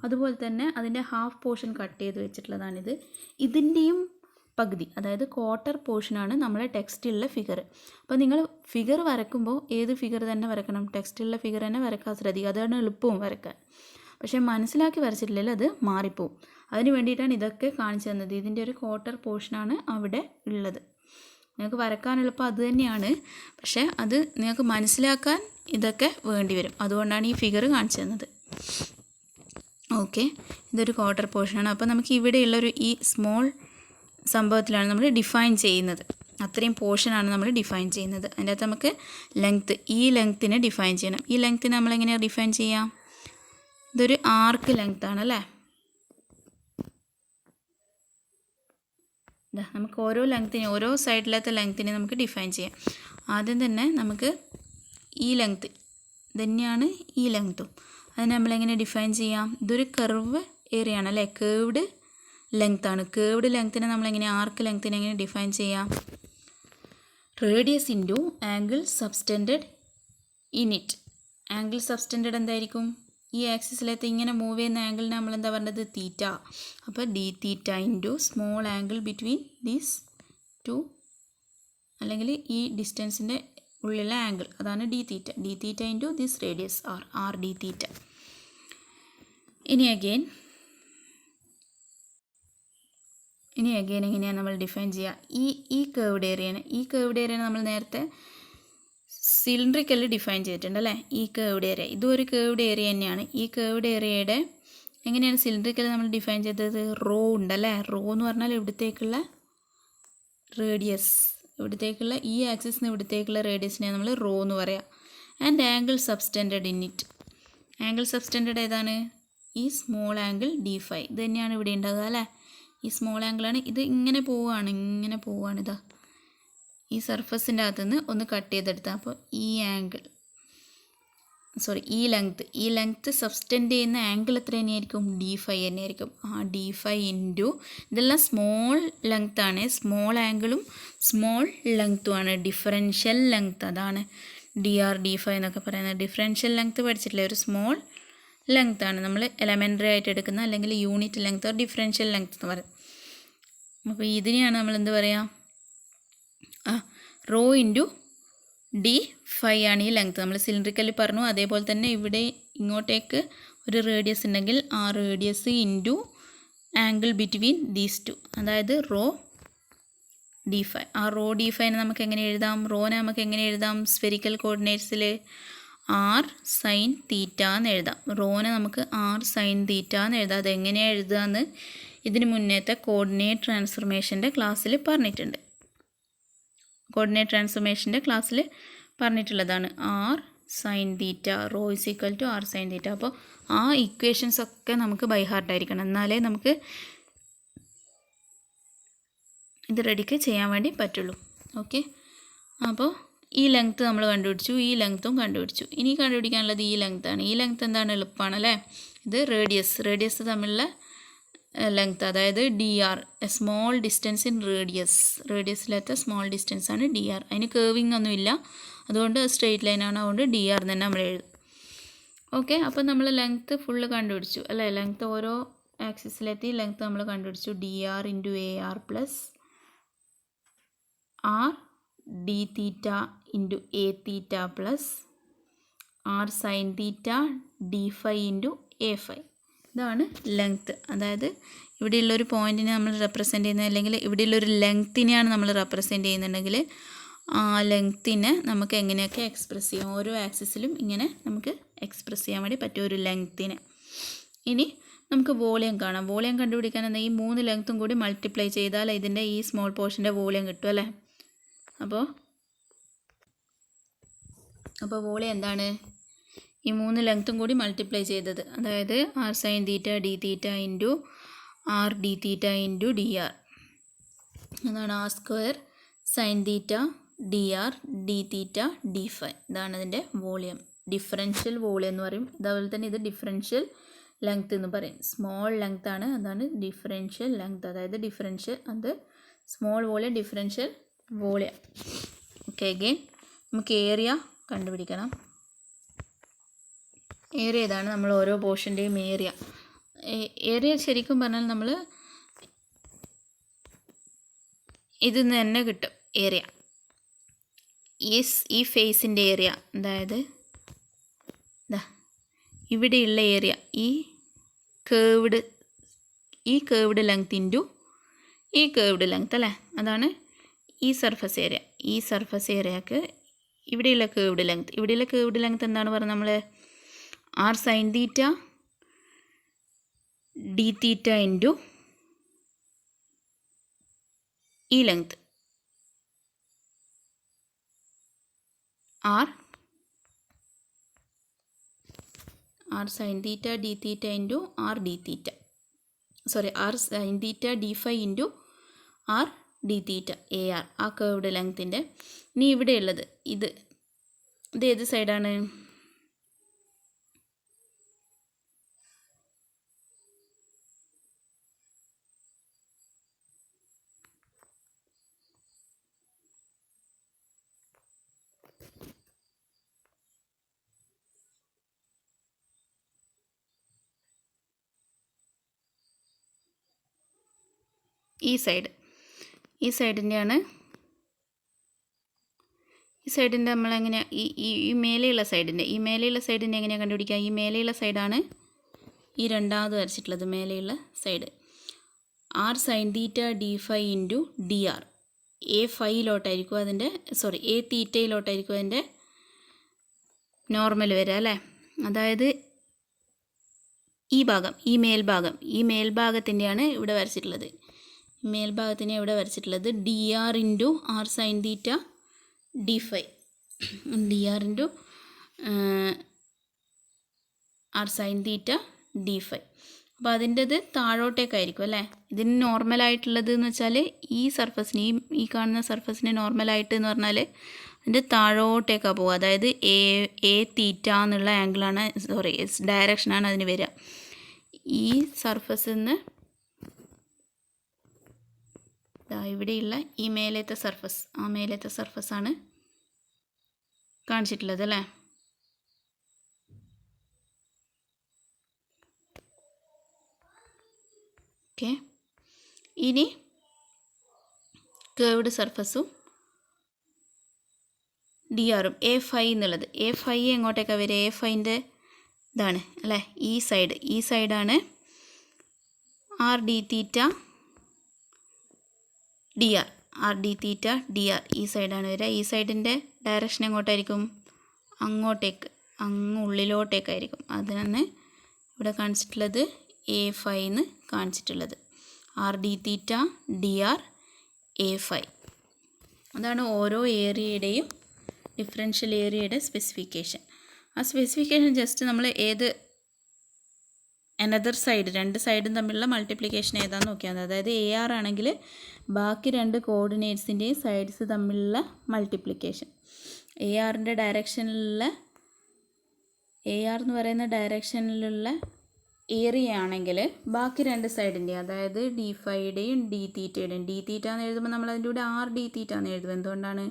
അതുപോലെ തന്നെ അതിൻ്റെ ഹാഫ് പോർഷൻ കട്ട് ചെയ്ത് വെച്ചിട്ടുള്ളതാണിത്. ഇതിൻ്റെയും പകുതി, അതായത് ക്വാർട്ടർ പോർഷനാണ് നമ്മളെ ടെക്സ്റ്റിലുള്ള ഫിഗർ. അപ്പോൾ നിങ്ങൾ ഫിഗർ വരയ്ക്കുമ്പോൾ ഏത് ഫിഗർ തന്നെ വരക്കണം, ടെക്സ്റ്റിലുള്ള ഫിഗർ തന്നെ വരക്കാൻ ശ്രദ്ധിക്കുക. അതാണ് എളുപ്പവും വരക്കാൻ. പക്ഷേ മനസ്സിലാക്കി വരച്ചിട്ടില്ലെങ്കിൽ അത് മാറിപ്പോവും. അതിന് വേണ്ടിയിട്ടാണ് ഇതൊക്കെ കാണിച്ചു തന്നത്. ഇതിൻ്റെ ഒരു ക്വാർട്ടർ പോർഷനാണ് അവിടെ ഉള്ളത്. നിങ്ങൾക്ക് വരക്കാൻ എളുപ്പം അത് തന്നെയാണ്, പക്ഷേ അത് നിങ്ങൾക്ക് മനസ്സിലാക്കാൻ ഇതൊക്കെ വേണ്ടി വരും. അതുകൊണ്ടാണ് ഈ ഫിഗർ കാണിച്ചു തന്നത്. ഓക്കെ, ഇതൊരു ക്വാർട്ടർ പോർഷനാണ്. അപ്പോൾ നമുക്ക് ഇവിടെയുള്ളൊരു ഈ സ്മോൾ സംഭവത്തിലാണ് നമ്മൾ ഡിഫൈൻ ചെയ്യുന്നത്. അത്രയും പോർഷനാണ് നമ്മൾ ഡിഫൈൻ ചെയ്യുന്നത്. അതിൻ്റെ അകത്ത് നമുക്ക് ലെങ്ത്ത്, ഈ ലെങ്ത്തിനെ ഡിഫൈൻ ചെയ്യണം. ഈ ലെങ്ത്തിനെ നമ്മളെങ്ങനെയാണ് ഡിഫൈൻ ചെയ്യാം? ഇതൊരു ആർക്ക് ലെങ്ത്താണ് അല്ലേ? നമുക്ക് ഓരോ ലെങ്ത്തിനെ, ഓരോ സൈഡിലത്തെ ലെങ്ത്തിനെ നമുക്ക് ഡിഫൈൻ ചെയ്യാം. ആദ്യം തന്നെ നമുക്ക് ഈ ലെങ്ത്ത് തന്നെയാണ് ഈ ലെങ്ത്തും. അതിനെ നമ്മളെങ്ങനെ ഡിഫൈൻ ചെയ്യാം? ഇതൊരു കർവ് ഏരിയ ആണ് അല്ലേ? കേവ്ഡ് ലെങ്ത്താണ്. കേവ്ഡ് ലെങ്ത്തിനെ നമ്മളെങ്ങനെ, ആർക്ക് ലെങ്ത്തിനെ എങ്ങനെ ഡിഫൈൻ ചെയ്യാം? Radius into angle subtended in it. Angle subtended എന്തായിരിക്കും? ഈ ആക്സിസിലത്തെ ഇങ്ങനെ മൂവ് ചെയ്യുന്ന ആംഗിളിന് നമ്മൾ എന്താ പറയുന്നത്? തീറ്റ. അപ്പോൾ D theta into small angle between these two, അല്ലെങ്കിൽ ഈ ഡിസ്റ്റൻസിൻ്റെ ഉള്ളിലെ ആംഗിൾ, അതാണ് D theta. D theta into this radius R D theta. ഇനി അഗെയിൻ എങ്ങനെയാണ് നമ്മൾ ഡിഫൈൻ ചെയ്യുക? ഈ കേർവ്ഡ് ഏരിയനെ നമ്മൾ നേരത്തെ സിലിണ്ടറിക്കൽ ഡിഫൈൻ ചെയ്തിട്ടുണ്ട് അല്ലേ? ഈ കേർവ്ഡ് ഏരിയ, ഇതും ഒരു കേർവ്ഡ് ഏരിയ തന്നെയാണ്. ഈ കേർവ്ഡ് ഏരിയയുടെ എങ്ങനെയാണ് സിലിണ്ടറിക്കൽ നമ്മൾ ഡിഫൈൻ ചെയ്തത്? റോ ഉണ്ടല്ലേ? റോ എന്ന് പറഞ്ഞാൽ ഇവിടത്തേക്കുള്ള റേഡിയസ്, ഇവിടത്തേക്കുള്ള ഈ ആക്സിസിന് ഇവിടത്തേക്കുള്ള റേഡിയസിനെ നമ്മൾ റോ എന്ന് പറയാം. And angle subtended in it. Angle subtended ഏതാണ്? ഈ സ്മോൾ ആംഗിൾ D5. ഇത് തന്നെയാണ് ഇവിടെ ഉണ്ടാകുക അല്ലേ? ഈ സ്മോൾ ആംഗിളാണ്. ഇത് ഇങ്ങനെ പോവുകയാണ് ഇതാ ഈ സർഫസിൻ്റെ അകത്തുനിന്ന് ഒന്ന് കട്ട് ചെയ്തെടുത്താൽ. അപ്പോൾ ഈ ലെങ്ത്ത് സബ്സ്റ്റൻഡ് ചെയ്യുന്ന ആംഗിൾ എത്ര തന്നെയായിരിക്കും? D5 തന്നെയായിരിക്കും. D5 ഇൻറ്റു, ഇതെല്ലാം സ്മോൾ ലെങ്ത്താണ്, സ്മോൾ ആംഗിളും സ്മോൾ ലെങ്ത്തുമാണ്, ഡിഫറൻഷ്യൽ ലെങ്ത്ത്. അതാണ് DR D5 എന്നൊക്കെ പറയുന്നത്. ഡിഫറൻഷ്യൽ ലെങ്ത്ത് പഠിച്ചിട്ടില്ലേ? ഒരു സ്മോൾ ലെങ്ത്താണ് നമ്മൾ എലമെൻ്ററി ആയിട്ട് എടുക്കുന്ന, അല്ലെങ്കിൽ യൂണിറ്റ് ലെങ്ത്ത് ഡിഫറൻഷ്യൽ ലെങ്ത്ത് എന്ന് പറയും. അപ്പോൾ ഇതിനെയാണ് നമ്മൾ എന്ത് പറയുക? റോ ഇൻറ്റു D5 ആണ് ഈ ലെങ്ത്ത്. നമ്മൾ സിലിണ്ടറിക്കലി പറഞ്ഞു. അതേപോലെ തന്നെ ഇവിടെ ഇങ്ങോട്ടേക്ക് ഒരു റേഡിയസ് ഉണ്ടെങ്കിൽ ആ radius into angle between these to, അതായത് റോ D5. ആ റോ D5 നമുക്ക് എങ്ങനെ എഴുതാം? റോനെ നമുക്ക് എങ്ങനെ എഴുതാം? സ്ഫെറിക്കൽ കോർഡിനേറ്റ്സിൽ R sin തീറ്റ എന്ന് എഴുതാം. റോനെ നമുക്ക് R sin തീറ്റ എന്ന് എഴുതാം. അതെങ്ങനെയാണ് എഴുതുകയെന്ന് ഇതിന് മുന്നേത്തെ കോർഡിനേറ്റ് ട്രാൻസ്ഫർമേഷൻ്റെ ക്ലാസ്സിൽ പറഞ്ഞിട്ടുണ്ട്. പറഞ്ഞിട്ടുള്ളതാണ് R sin theta, rho is equal to R sin theta. അപ്പോൾ ആ ഇക്വേഷൻസ് ഒക്കെ നമുക്ക് ബൈ ഹാർട്ടായിരിക്കണം, എന്നാലേ നമുക്ക് ഇത് റെഡിക്ക് ചെയ്യാൻ വേണ്ടി പറ്റുള്ളൂ. ഓക്കെ, അപ്പോൾ ഈ ലെങ്ത്ത് നമ്മൾ കണ്ടുപിടിച്ചു, ഈ ലെങ്ത്തും കണ്ടുപിടിച്ചു. ഇനി കണ്ടുപിടിക്കാനുള്ളത് ഈ ലെങ്ത്താണ്. ഈ ലെങ്ത്ത് എന്താണ്? എളുപ്പമാണ് അല്ലേ? ഇത് റേഡിയസ് തമ്മിലുള്ള ലെങ്ത്ത്, അതായത് DR, A small distance in റേഡിയസിലത്തെ സ്മോൾ ഡിസ്റ്റൻസ് ആണ് DR. അതിന് കേർവിങ് ഒന്നുമില്ല, അതുകൊണ്ട് സ്ട്രെയിറ്റ് ലൈനാണ്, അതുകൊണ്ട് DR തന്നെ നമ്മൾ എഴുതും. ഓക്കെ, അപ്പോൾ നമ്മൾ ലെങ്ത്ത് ഫുള്ള് കണ്ടുപിടിച്ചു അല്ലേ? ലെങ്ത്ത് ഓരോ ആക്സിസിലെത്തി ലെങ്ത്ത് നമ്മൾ കണ്ടുപിടിച്ചു. DR into AR plus R D theta into A theta plus R sin theta D5 into A5. ഇതാണ് ലെങ്ത്ത്. അതായത് ഇവിടെയുള്ളൊരു പോയിൻറ്റിനെ നമ്മൾ റെപ്രസെൻ്റ് ചെയ്യുന്നത്, അല്ലെങ്കിൽ ഇവിടെയുള്ളൊരു ലെങ്ത്തിനെയാണ് നമ്മൾ റെപ്രസെൻ്റ് ചെയ്യുന്നുണ്ടെങ്കിൽ ആ ലെങ്ത്തിനെ നമുക്ക് എങ്ങനെയൊക്കെ എക്സ്പ്രസ് ചെയ്യാം? ഓരോ ആക്സിസിലും ഇങ്ങനെ നമുക്ക് എക്സ്പ്രസ് ചെയ്യാൻ വേണ്ടി പറ്റും ഒരു ലെങ്ത്തിനെ. ഇനി നമുക്ക് വോളിയം കാണാം. വോളിയം കണ്ടുപിടിക്കാൻ എന്താ? ഈ 3 ലെങ്ത്തും കൂടി മൾട്ടിപ്ലൈ ചെയ്താൽ ഇതിൻ്റെ ഈ സ്മോൾ പോർഷൻ്റെ വോളിയം കിട്ടും അല്ലേ? അപ്പോൾ വോളിയം എന്താണ്? ഈ 3 ലെങ്ത്തും കൂടി മൾട്ടിപ്ലൈ ചെയ്തത്, അതായത് R sin തീറ്റ D theta into R D theta into DR. അതാണ് R സ്ക്വയർ sin തീറ്റ DR D തീറ്റ D5. ഇതാണ് ഇതിൻ്റെ വോളിയം. ഡിഫറൻഷ്യൽ വോളിയം എന്ന് പറയും. അതുപോലെ തന്നെ ഇത് ഡിഫറൻഷ്യൽ ലെങ്ത്ത് എന്ന് പറയും. സ്മോൾ ലെങ്ത്ത് ആണ്, അതാണ് ഡിഫറൻഷ്യൽ ലെങ്ത്ത്. അതായത് അത് small volume, differential volume. Okay, again നമുക്ക് ഏരിയ കണ്ടുപിടിക്കണം. ഏരിയ ഇതാണ്, നമ്മൾ ഓരോ പോർഷൻ്റെയും ഏരിയ ശരിക്കും പറഞ്ഞാൽ നമ്മൾ ഇതിൽ നിന്ന് തന്നെ കിട്ടും ഏരിയ. ഈ ഫേസിൻ്റെ ഏരിയ, അതായത് ഇവിടെയുള്ള ഏരിയ, ഈ കേർവ്ഡ് ലെങ്ത് ഇൻറ്റു ഈ കേർവ്ഡ് ലെങ്ത് അല്ലേ? അതാണ് ഈ സർഫസ് ഏരിയ. ഈ സർഫസ് ഏരിയക്ക് ഇവിടെയുള്ള കേർവ്ഡ് ലെങ്ത് എന്താണ് പറയുന്നത്? നമ്മൾ R sin തീറ്റ D തീറ്റ ഇൻറ്റു ഈ ലെങ്ത് R sin തീറ്റ D theta into R D തീറ്റ, R sin തീറ്റ D5 ഇൻറ്റു R D തീറ്റ AR, ആ കേർവ്ഡ് ലെങ്ത്തിൻ്റെ. ഇനി ഇവിടെയുള്ളത് ഇത് ഏത് സൈഡാണ്? ഈ സൈഡിൻ്റെയാണ് ഈ സൈഡിൻ്റെ നമ്മളെങ്ങനെ ഈ മേലെയുള്ള സൈഡിൻ്റെ എങ്ങനെയാണ് കണ്ടുപിടിക്കുക? ഈ മേലെയുള്ള സൈഡാണ് ഈ രണ്ടാമത് വരച്ചിട്ടുള്ളത്, മേലെയുള്ള side. R sine theta D phi into D R. A ഫൈയിലോട്ടായിരിക്കും എ തീറ്റയിലോട്ടായിരിക്കും അതിൻ്റെ നോർമൽ വരിക അല്ലേ. അതായത് ഈ മേൽഭാഗത്തിൻ്റെയാണ് ഇവിടെ വരച്ചിട്ടുള്ളത്. D R into R sine theta D phi. D R into R sine theta D phi. അപ്പോൾ അതിൻ്റെത് താഴോട്ടേക്കായിരിക്കും അല്ലേ. ഇതിന് നോർമലായിട്ടുള്ളത് എന്ന് വെച്ചാൽ ഈ സർഫസിന് ഈ കാണുന്ന സർഫസിന് നോർമലായിട്ട് എന്ന് പറഞ്ഞാൽ അതിൻ്റെ താഴോട്ടേക്കാണ് പോകുക. അതായത് എ തീറ്റ എന്നുള്ള ആംഗിളാണ്, ഡയറക്ഷനാണ് അതിന് വരിക. ഈ സർഫസിൽ നിന്ന് ഇവിടെയുള്ള ഈ മേലത്തെ സർഫസാണ് കാണിച്ചിട്ടുള്ളത് അല്ലേ. ഓക്കെ, ഇനി കേർവ്ഡ് സർഫസും ഡി ആറും എ ഫൈ എന്നുള്ളത്. എ ഫൈ എങ്ങോട്ടേക്കാണ് വരിക? എ ഫൈൻ്റെ ഇതാണ് അല്ലേ, ഈ സൈഡാണ് R D theta D R. ഈ സൈഡാണ് വരിക. ഈ സൈഡിൻ്റെ ഡയറക്ഷൻ എങ്ങോട്ടായിരിക്കും? ഉള്ളിലോട്ടേക്കായിരിക്കും. അതിനാണ് ഇവിടെ കാണിച്ചിട്ടുള്ളത് എ ഫൈ എന്ന് കാണിച്ചിട്ടുള്ളത്. R D theta D R A phi. അതാണ് ഓരോ ഏരിയയുടെയും ഡിഫറൻഷ്യൽ ഏരിയയുടെ സ്പെസിഫിക്കേഷൻ. ആ സ്പെസിഫിക്കേഷൻ ജസ്റ്റ് നമ്മൾ രണ്ട് സൈഡും തമ്മിലുള്ള മൾട്ടിപ്ലിക്കേഷൻ ഏതാണെന്ന് നോക്കിയാൽ മതി. അതായത് എ ആർ ആണെങ്കിൽ ബാക്കി രണ്ട് കോർഡിനേറ്റ്സിൻ്റെയും സൈഡ്സ് തമ്മിലുള്ള മൾട്ടിപ്ലിക്കേഷൻ. എ ആർ എന്ന് പറയുന്ന ഡയറക്ഷനിലുള്ള ഏരിയ ആണെങ്കിൽ ബാക്കി രണ്ട് സൈഡിൻ്റെയും, അതായത് ഡി ഫൈയുടെയും ഡി തീറ്റയുടെയും. ഡി തീറ്റ എന്ന് എഴുതുമ്പോൾ നമ്മൾ അതിൻ്റെ കൂടെ ആർ ഡി തീറ്റ എന്ന് എഴുതും. എന്തുകൊണ്ടാണ്?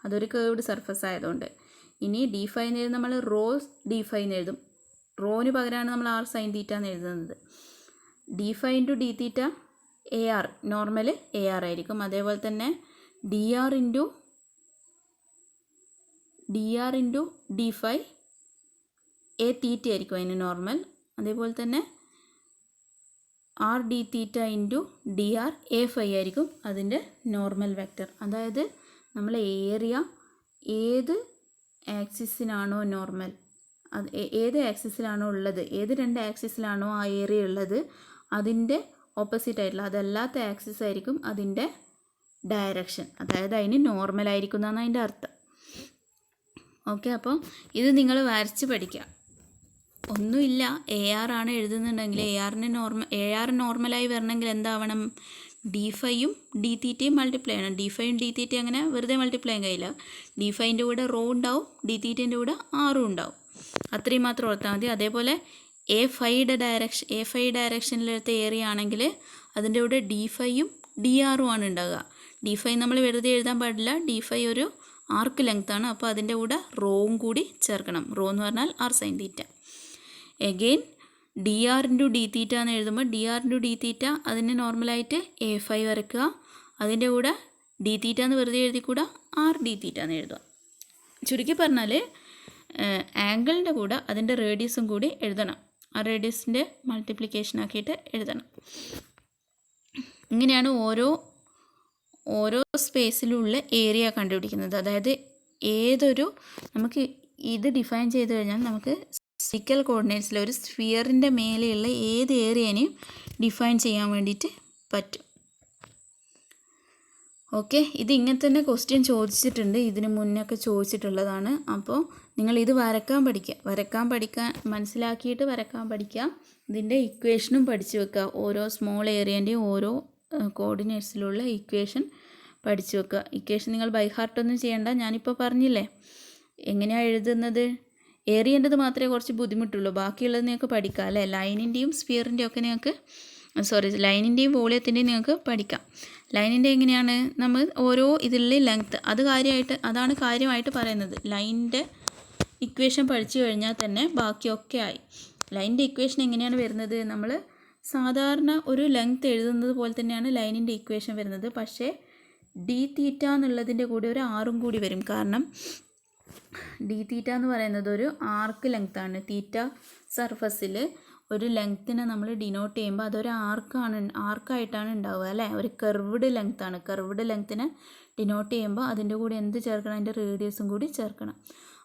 അതൊരു കേർവ്ഡ് സർഫസ് ആയതുകൊണ്ട്. ഇനി ഡി ഫൈ എന്ന് എഴുതുമ്പോൾ നമ്മൾ റോ ഡി ഫൈ എന്ന് എഴുതും. റോന് പകരമാണ് നമ്മൾ ആർ സൈൻ തീറ്റ എന്ന് എഴുതുന്നത്. D phi into D theta A R, normal A R ആയിരിക്കും. അതേപോലെ തന്നെ D R into D phi A theta ആയിരിക്കും അതിന് നോർമൽ. അതേപോലെ തന്നെ R D theta into D R A phi ആയിരിക്കും അതിൻ്റെ നോർമൽ വെക്റ്റർ. അതായത് നമ്മൾ ഏരിയ ഏത് ആക്സിസിനാണോ നോർമൽ, അത് ഏത് ആക്സിസിലാണോ ഉള്ളത്, ഏത് രണ്ട് ആക്സിസിലാണോ ആ ഏരിയ ഉള്ളത്, അതിൻ്റെ ഓപ്പോസിറ്റ് ആയിട്ടുള്ള അതല്ലാത്ത ആക്സിസ് ആയിരിക്കും അതിൻ്റെ ഡയറക്ഷൻ. അതായത് അതിന് നോർമലായിരിക്കും എന്നാണ് അതിൻ്റെ അർത്ഥം. ഓക്കെ, അപ്പോൾ ഇത് നിങ്ങൾ വരച്ച് പഠിക്കുക. ഒന്നുമില്ല, എ ആർ ആണ് എഴുതുന്നുണ്ടെങ്കിൽ എ ആർ നോർമലായി വരണമെങ്കിൽ എന്താവണം? ഡി ഫൈയും ഡി തീറ്റയും മൾട്ടിപ്ലൈ ചെയ്യണം. ഡി ഫൈയും ഡി തീറ്റയും അങ്ങനെ വെറുതെ മൾട്ടിപ്ലൈ ചെയ്യാൻ കഴിയില്ല. ഡി ഫൈൻ്റെ കൂടെ റോ ഉണ്ടാവും, ഡി തീറ്റേൻ്റെ കൂടെ ആറും ഉണ്ടാവും. അത്രയും മാത്രം ഓർത്താൽ മതി. അതേപോലെ എ ഫൈ ഡയറക്ഷനിലെടുത്ത ഏരിയ ആണെങ്കിൽ അതിൻ്റെ കൂടെ ഡി ഫൈയും ഡി ആറും ആണ് ഉണ്ടാകുക. ഡി ഫൈ നമ്മൾ വെറുതെ എഴുതാൻ പാടില്ല. ഡി ഫൈ ഒരു ആർക്ക് ലെങ്ത്താണ്. അപ്പോൾ അതിൻ്റെ കൂടെ റോവും കൂടി ചേർക്കണം. റോ എന്ന് പറഞ്ഞാൽ R sine theta. Again D R into D theta എന്ന് എഴുതുമ്പോൾ D R into D theta അതിന് നോർമലായിട്ട് എ ഫൈ വരയ്ക്കുക. അതിൻ്റെ കൂടെ ഡി തീറ്റ എന്ന് വെറുതെ എഴുതിക്കൂടാ, ആർ ഡി തീറ്റ എന്ന് എഴുതുക. ചുരുക്കി പറഞ്ഞാൽ ആംഗിളിൻ്റെ കൂടെ അതിൻ്റെ റേഡിയസും കൂടി എഴുതണം. ആ റേഡിയസിൻ്റെ മൾട്ടിപ്ലിക്കേഷൻ ആക്കിയിട്ട് എഴുതണം. ഇങ്ങനെയാണ് ഓരോ സ്പേസിലുള്ള ഏരിയ കണ്ടുപിടിക്കുന്നത്. അതായത് നമുക്ക് ഇത് ഡിഫൈൻ ചെയ്ത് കഴിഞ്ഞാൽ നമുക്ക് സ്ഫിറിക്കൽ കോർഡിനേറ്റ്സിൽ ഒരു സ്ഫിയറിൻ്റെ മേലെയുള്ള ഏത് ഏരിയനെയും ഡിഫൈൻ ചെയ്യാൻ വേണ്ടിയിട്ട് പറ്റും. ഓക്കെ, ഇത് ഇങ്ങനെ തന്നെ ക്വസ്റ്റ്യൻ ചോദിച്ചിട്ടുണ്ട്, ഇതിന് മുന്നൊക്കെ ചോദിച്ചിട്ടുള്ളതാണ്. അപ്പോൾ നിങ്ങൾ ഇത് വരക്കാൻ പഠിക്കുക, മനസ്സിലാക്കിയിട്ട് വരക്കാൻ പഠിക്കുക. ഇതിൻ്റെ ഇക്വേഷനും പഠിച്ചു വെക്കുക. ഓരോ സ്മോൾ ഏരിയൻ്റെയും ഓരോ കോർഡിനേറ്റ്സിലുള്ള ഇക്വേഷൻ പഠിച്ചു വെക്കുക. ഇക്വേഷൻ നിങ്ങൾ ബൈ ഹാർട്ടൊന്നും ചെയ്യേണ്ട, ഞാനിപ്പോൾ പറഞ്ഞില്ലേ എങ്ങനെയാണ് എഴുതുന്നത്. ഏരിയൻ്റെത് മാത്രമേ കുറച്ച് ബുദ്ധിമുട്ടുള്ളൂ, ബാക്കിയുള്ളത് നിങ്ങൾക്ക് പഠിക്കാം അല്ലേ. ലൈനിൻ്റെയും സ്ഫിയറിൻ്റെയും ഒക്കെ ലൈനിൻ്റെയും വോളിയത്തിൻ്റെയും നിങ്ങൾക്ക് പഠിക്കാം. ലൈനിൻ്റെ എങ്ങനെയാണ്, നമ്മൾ ഓരോ ഇതിലെ ലെങ്ത്ത് അതാണ് കാര്യമായിട്ട് പറയുന്നത്. ലൈനിൻ്റെ ഇക്വേഷൻ പഠിച്ചു കഴിഞ്ഞാൽ തന്നെ ബാക്കിയൊക്കെ ആയി. ലൈനിൻ്റെ ഇക്വേഷൻ എങ്ങനെയാണ് വരുന്നത്, നമ്മൾ സാധാരണ ഒരു ലെങ്ത് എഴുതുന്നത് പോലെ തന്നെയാണ് ലൈനിൻ്റെ ഇക്വേഷൻ വരുന്നത്. പക്ഷേ ഡി തീറ്റ എന്നുള്ളതിൻ്റെ കൂടെ ഒരു ആറും കൂടി വരും. കാരണം ഡി തീറ്റ എന്ന് പറയുന്നത് ഒരു ആർക്ക് ലെങ്ത്താണ്. തീറ്റ സർഫസിൽ ഒരു ലെങ്ത്തിനെ നമ്മൾ ഡിനോട്ട് ചെയ്യുമ്പോൾ അതൊരു ആർക്കായിട്ടാണ് ഉണ്ടാവുക അല്ലേ. ഒരു കർവ്ഡ് ലെങ്ത്താണ്. കർവ്ഡ് ലെങ്ത്തിനെ ഡിനോട്ട് ചെയ്യുമ്പോൾ അതിൻ്റെ കൂടെ എന്ത് ചേർക്കണം? അതിൻ്റെ റേഡിയസും കൂടി ചേർക്കണം.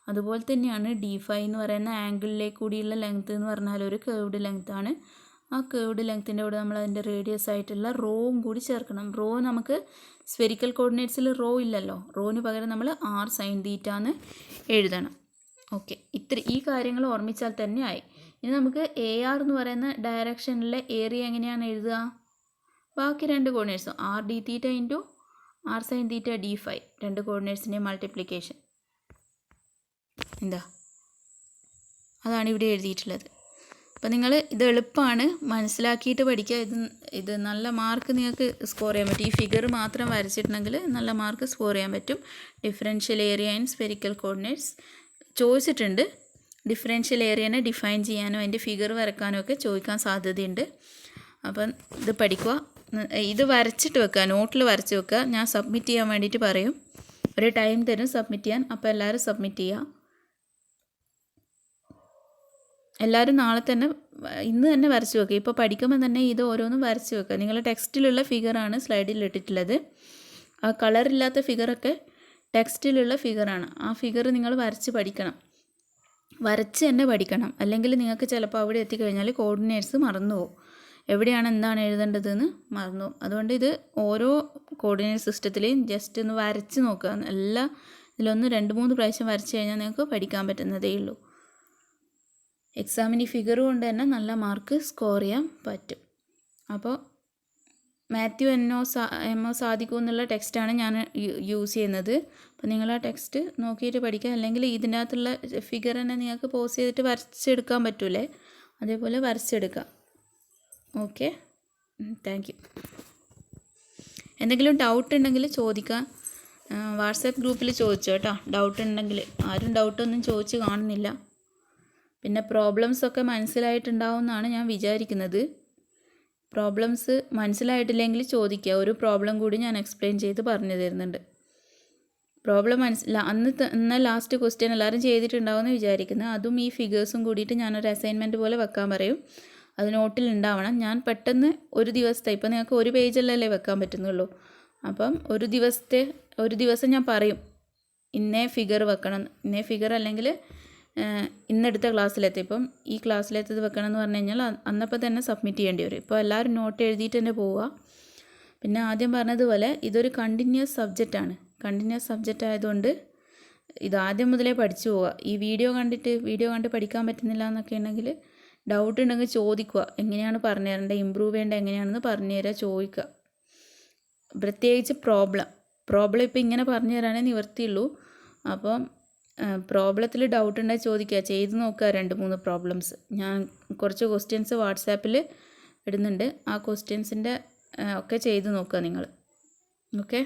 അതുപോലെ തന്നെയാണ് d5 എന്ന് പറയുന്ന ആംഗിളിലേക്ക് കൂടിയുള്ള ലെങ്ത്ത് എന്ന് പറഞ്ഞാൽ ഒരു കേർവ്ഡ് ലെങ്ത്താണ്. ആ കേർവ്ഡ് ലെങ്ത്തിൻ്റെ കൂടെ നമ്മൾ അതിൻ്റെ റേഡിയസ് ആയിട്ടുള്ള റോവും കൂടി ചേർക്കണം. റോ നമുക്ക് സ്ഫെറിക്കൽ കോർഡിനേറ്റ്സിൽ റോ ഇല്ലല്ലോ. റോന് പകരം നമ്മൾ r sin θ എന്ന് എഴുതണം. ഓക്കെ, ഈ കാര്യങ്ങൾ ഓർമ്മിച്ചാൽ തന്നെ ആയി. ഇനി നമുക്ക് AR എന്ന് പറയുന്ന ഡയറക്ഷനിലെ ഏരിയ എങ്ങനെയാണ് എഴുതുക? ബാക്കി രണ്ട് കോർഡിനേറ്റ്സും r d θ into r sin θ d5 രണ്ട് കോർഡിനേറ്റ്സിൻ്റെ മൾട്ടിപ്ലിക്കേഷൻ എന്താ? അതാണ് ഇവിടെ എഴുതിയിട്ടുള്ളത്. അപ്പോൾ നിങ്ങൾ ഇത് എളുപ്പമാണ്, മനസ്സിലാക്കിയിട്ട് പഠിക്കുക. ഇത് നല്ല മാർക്ക് നിങ്ങൾക്ക് സ്കോർ ചെയ്യാൻ പറ്റും. ഈ ഫിഗർ മാത്രം വരച്ചിട്ടുണ്ടെങ്കിൽ നല്ല മാർക്ക് സ്കോർ ചെയ്യാൻ പറ്റും. Differential area in spherical coordinates ചോദിച്ചിട്ടുണ്ട്. ഡിഫറൻഷ്യൽ ഏരിയനെ ഡിഫൈൻ ചെയ്യാനോ അതിൻ്റെ ഫിഗർ വരക്കാനോ ഒക്കെ ചോദിക്കാൻ സാധ്യതയുണ്ട്. അപ്പം ഇത് പഠിക്കുക. ഇത് വരച്ചിട്ട് വെക്കുക, നോട്ടിൽ വരച്ച് വെക്കുക. ഞാൻ സബ്മിറ്റ് ചെയ്യാൻ വേണ്ടിയിട്ട് പറയും. ഒരു ടൈം തരും സബ്മിറ്റ് ചെയ്യാൻ. അപ്പോൾ എല്ലാവരും സബ്മിറ്റ് ചെയ്യുക. എല്ലാവരും നാളെ തന്നെ ഇന്ന് തന്നെ വരച്ച് വെക്കുക. ഇപ്പോൾ പഠിക്കുമ്പോൾ തന്നെ ഇത് ഓരോന്നും വരച്ച് വെക്കുക. നിങ്ങളുടെ ടെക്സ്റ്റിലുള്ള ഫിഗറാണ് സ്ലൈഡിൽ ഇട്ടിട്ടുള്ളത്. ആ കളറില്ലാത്ത ഫിഗറൊക്കെ ടെക്സ്റ്റിലുള്ള ഫിഗറാണ്. ആ ഫിഗർ നിങ്ങൾ വരച്ച് പഠിക്കണം. വരച്ച് തന്നെ പഠിക്കണം. അല്ലെങ്കിൽ നിങ്ങൾക്ക് ചിലപ്പോൾ അവിടെ എത്തിക്കഴിഞ്ഞാൽ കോർഡിനേറ്റ്സ് മറന്നുപോകും. എവിടെയാണ് എന്താണ് എഴുതേണ്ടതെന്ന് മറന്നുപോകും. അതുകൊണ്ട് ഇത് ഓരോ കോർഡിനേറ്റ് സിസ്റ്റത്തിലെയും ജസ്റ്റ് ഒന്ന് വരച്ച് നോക്കുക. ഇതിലൊന്ന് 2-3 പ്രാവശ്യം വരച്ച് കഴിഞ്ഞാൽ നിങ്ങൾക്ക് പഠിക്കാൻ പറ്റുന്നതേ ഉള്ളൂ. എക്സാമിന് ഈ ഫിഗർ കൊണ്ട് തന്നെ നല്ല മാർക്ക് സ്കോർ ചെയ്യാൻ പറ്റും. അപ്പോൾ മാത്യു എം.ഒ. സാദിഖു എന്നുള്ള ടെക്സ്റ്റാണ് ഞാൻ യൂസ് ചെയ്യുന്നത്. അപ്പോൾ നിങ്ങൾ ആ ടെക്സ്റ്റ് നോക്കിയിട്ട് പഠിക്കുക. അല്ലെങ്കിൽ ഇതിൻ്റെ അകത്തുള്ള ഫിഗർ തന്നെ നിങ്ങൾക്ക് പോസ് ചെയ്തിട്ട് വരച്ചെടുക്കാൻ പറ്റൂലേ, അതേപോലെ വരച്ചെടുക്കുക. Okay, thank you. എന്തെങ്കിലും ഡൗട്ട് ഉണ്ടെങ്കിൽ ചോദിക്കുക. വാട്സാപ്പ് ഗ്രൂപ്പിൽ ചോദിച്ചോ കേട്ടോ. ഡൗട്ട് ഉണ്ടെങ്കിൽ ആരും ഡൗട്ടൊന്നും ചോദിച്ച് കാണുന്നില്ല. പിന്നെ പ്രോബ്ലംസൊക്കെ മനസ്സിലായിട്ടുണ്ടാവും എന്നാണ് ഞാൻ വിചാരിക്കുന്നത്. പ്രോബ്ലംസ് മനസ്സിലായിട്ടില്ലെങ്കിൽ ചോദിക്കുക. ഒരു പ്രോബ്ലം കൂടി ഞാൻ എക്സ്പ്ലെയിൻ ചെയ്ത് പറഞ്ഞു തരുന്നുണ്ട്. പ്രോബ്ലം എന്നാൽ ലാസ്റ്റ് ക്വസ്റ്റ്യൻ എല്ലാവരും ചെയ്തിട്ടുണ്ടാവുമെന്ന് വിചാരിക്കുന്നത്. അതും ഈ ഫിഗേഴ്സും കൂടിയിട്ട് ഞാനൊരു അസൈൻമെൻറ്റ് പോലെ വെക്കാൻ പറയും. അത് നോട്ടിൽ ഉണ്ടാവണം. ഞാൻ പെട്ടെന്ന് ഒരു ദിവസത്തെ, ഇപ്പോൾ നിങ്ങൾക്ക് ഒരു പേജല്ലല്ലേ വെക്കാൻ പറ്റുന്നുള്ളൂ. അപ്പം ഒരു ദിവസം ഞാൻ പറയും ഇന്നേ ഫിഗർ വെക്കണം, ഇന്നേ ഫിഗർ അല്ലെങ്കിൽ ഇന്നെടുത്ത ക്ലാസ്സിലെത്തി. ഇപ്പം ഈ ക്ലാസ്സിലെത്തത് വെക്കണം എന്ന് പറഞ്ഞു കഴിഞ്ഞാൽ അന്നപ്പോൾ തന്നെ സബ്മിറ്റ് ചെയ്യേണ്ടി വരും. ഇപ്പോൾ എല്ലാവരും നോട്ട് എഴുതിയിട്ട് തന്നെ പോവുക. പിന്നെ ആദ്യം പറഞ്ഞതുപോലെ ഇതൊരു കണ്ടിന്യൂസ് സബ്ജക്റ്റാണ്. കണ്ടിന്യൂസ് സബ്ജക്റ്റ് ആയതുകൊണ്ട് ഇതാദ്യം മുതലേ പഠിച്ചു പോവുക. ഈ വീഡിയോ കണ്ട് പഠിക്കാൻ പറ്റുന്നില്ല എന്നൊക്കെ ഉണ്ടെങ്കിൽ ഡൗട്ട് ഉണ്ടെങ്കിൽ ചോദിക്കുക. എങ്ങനെയാണ് പറഞ്ഞു തരേണ്ടത്, ഇമ്പ്രൂവ് ചെയ്യേണ്ടത് എങ്ങനെയാണെന്ന് പറഞ്ഞു തരാൻ ചോദിക്കുക. പ്രത്യേകിച്ച് പ്രോബ്ലം ഇപ്പോൾ ഇങ്ങനെ പറഞ്ഞു തരാനേ നിവർത്തിയുള്ളൂ. അപ്പം പ്രോബ്ലത്തിൽ ഡൗട്ട് ഉണ്ടെങ്കിൽ ചോദിക്കുക. ചെയ്ത് നോക്കുക 2-3 പ്രോബ്ലംസ്. ഞാൻ കുറച്ച് ക്വസ്റ്റ്യൻസ് വാട്സാപ്പിൽ ഇടുന്നുണ്ട്. ആ ക്വസ്റ്റ്യൻസിൻ്റെ ഒക്കെ ചെയ്ത് നോക്കുക നിങ്ങൾ. ഓക്കെ.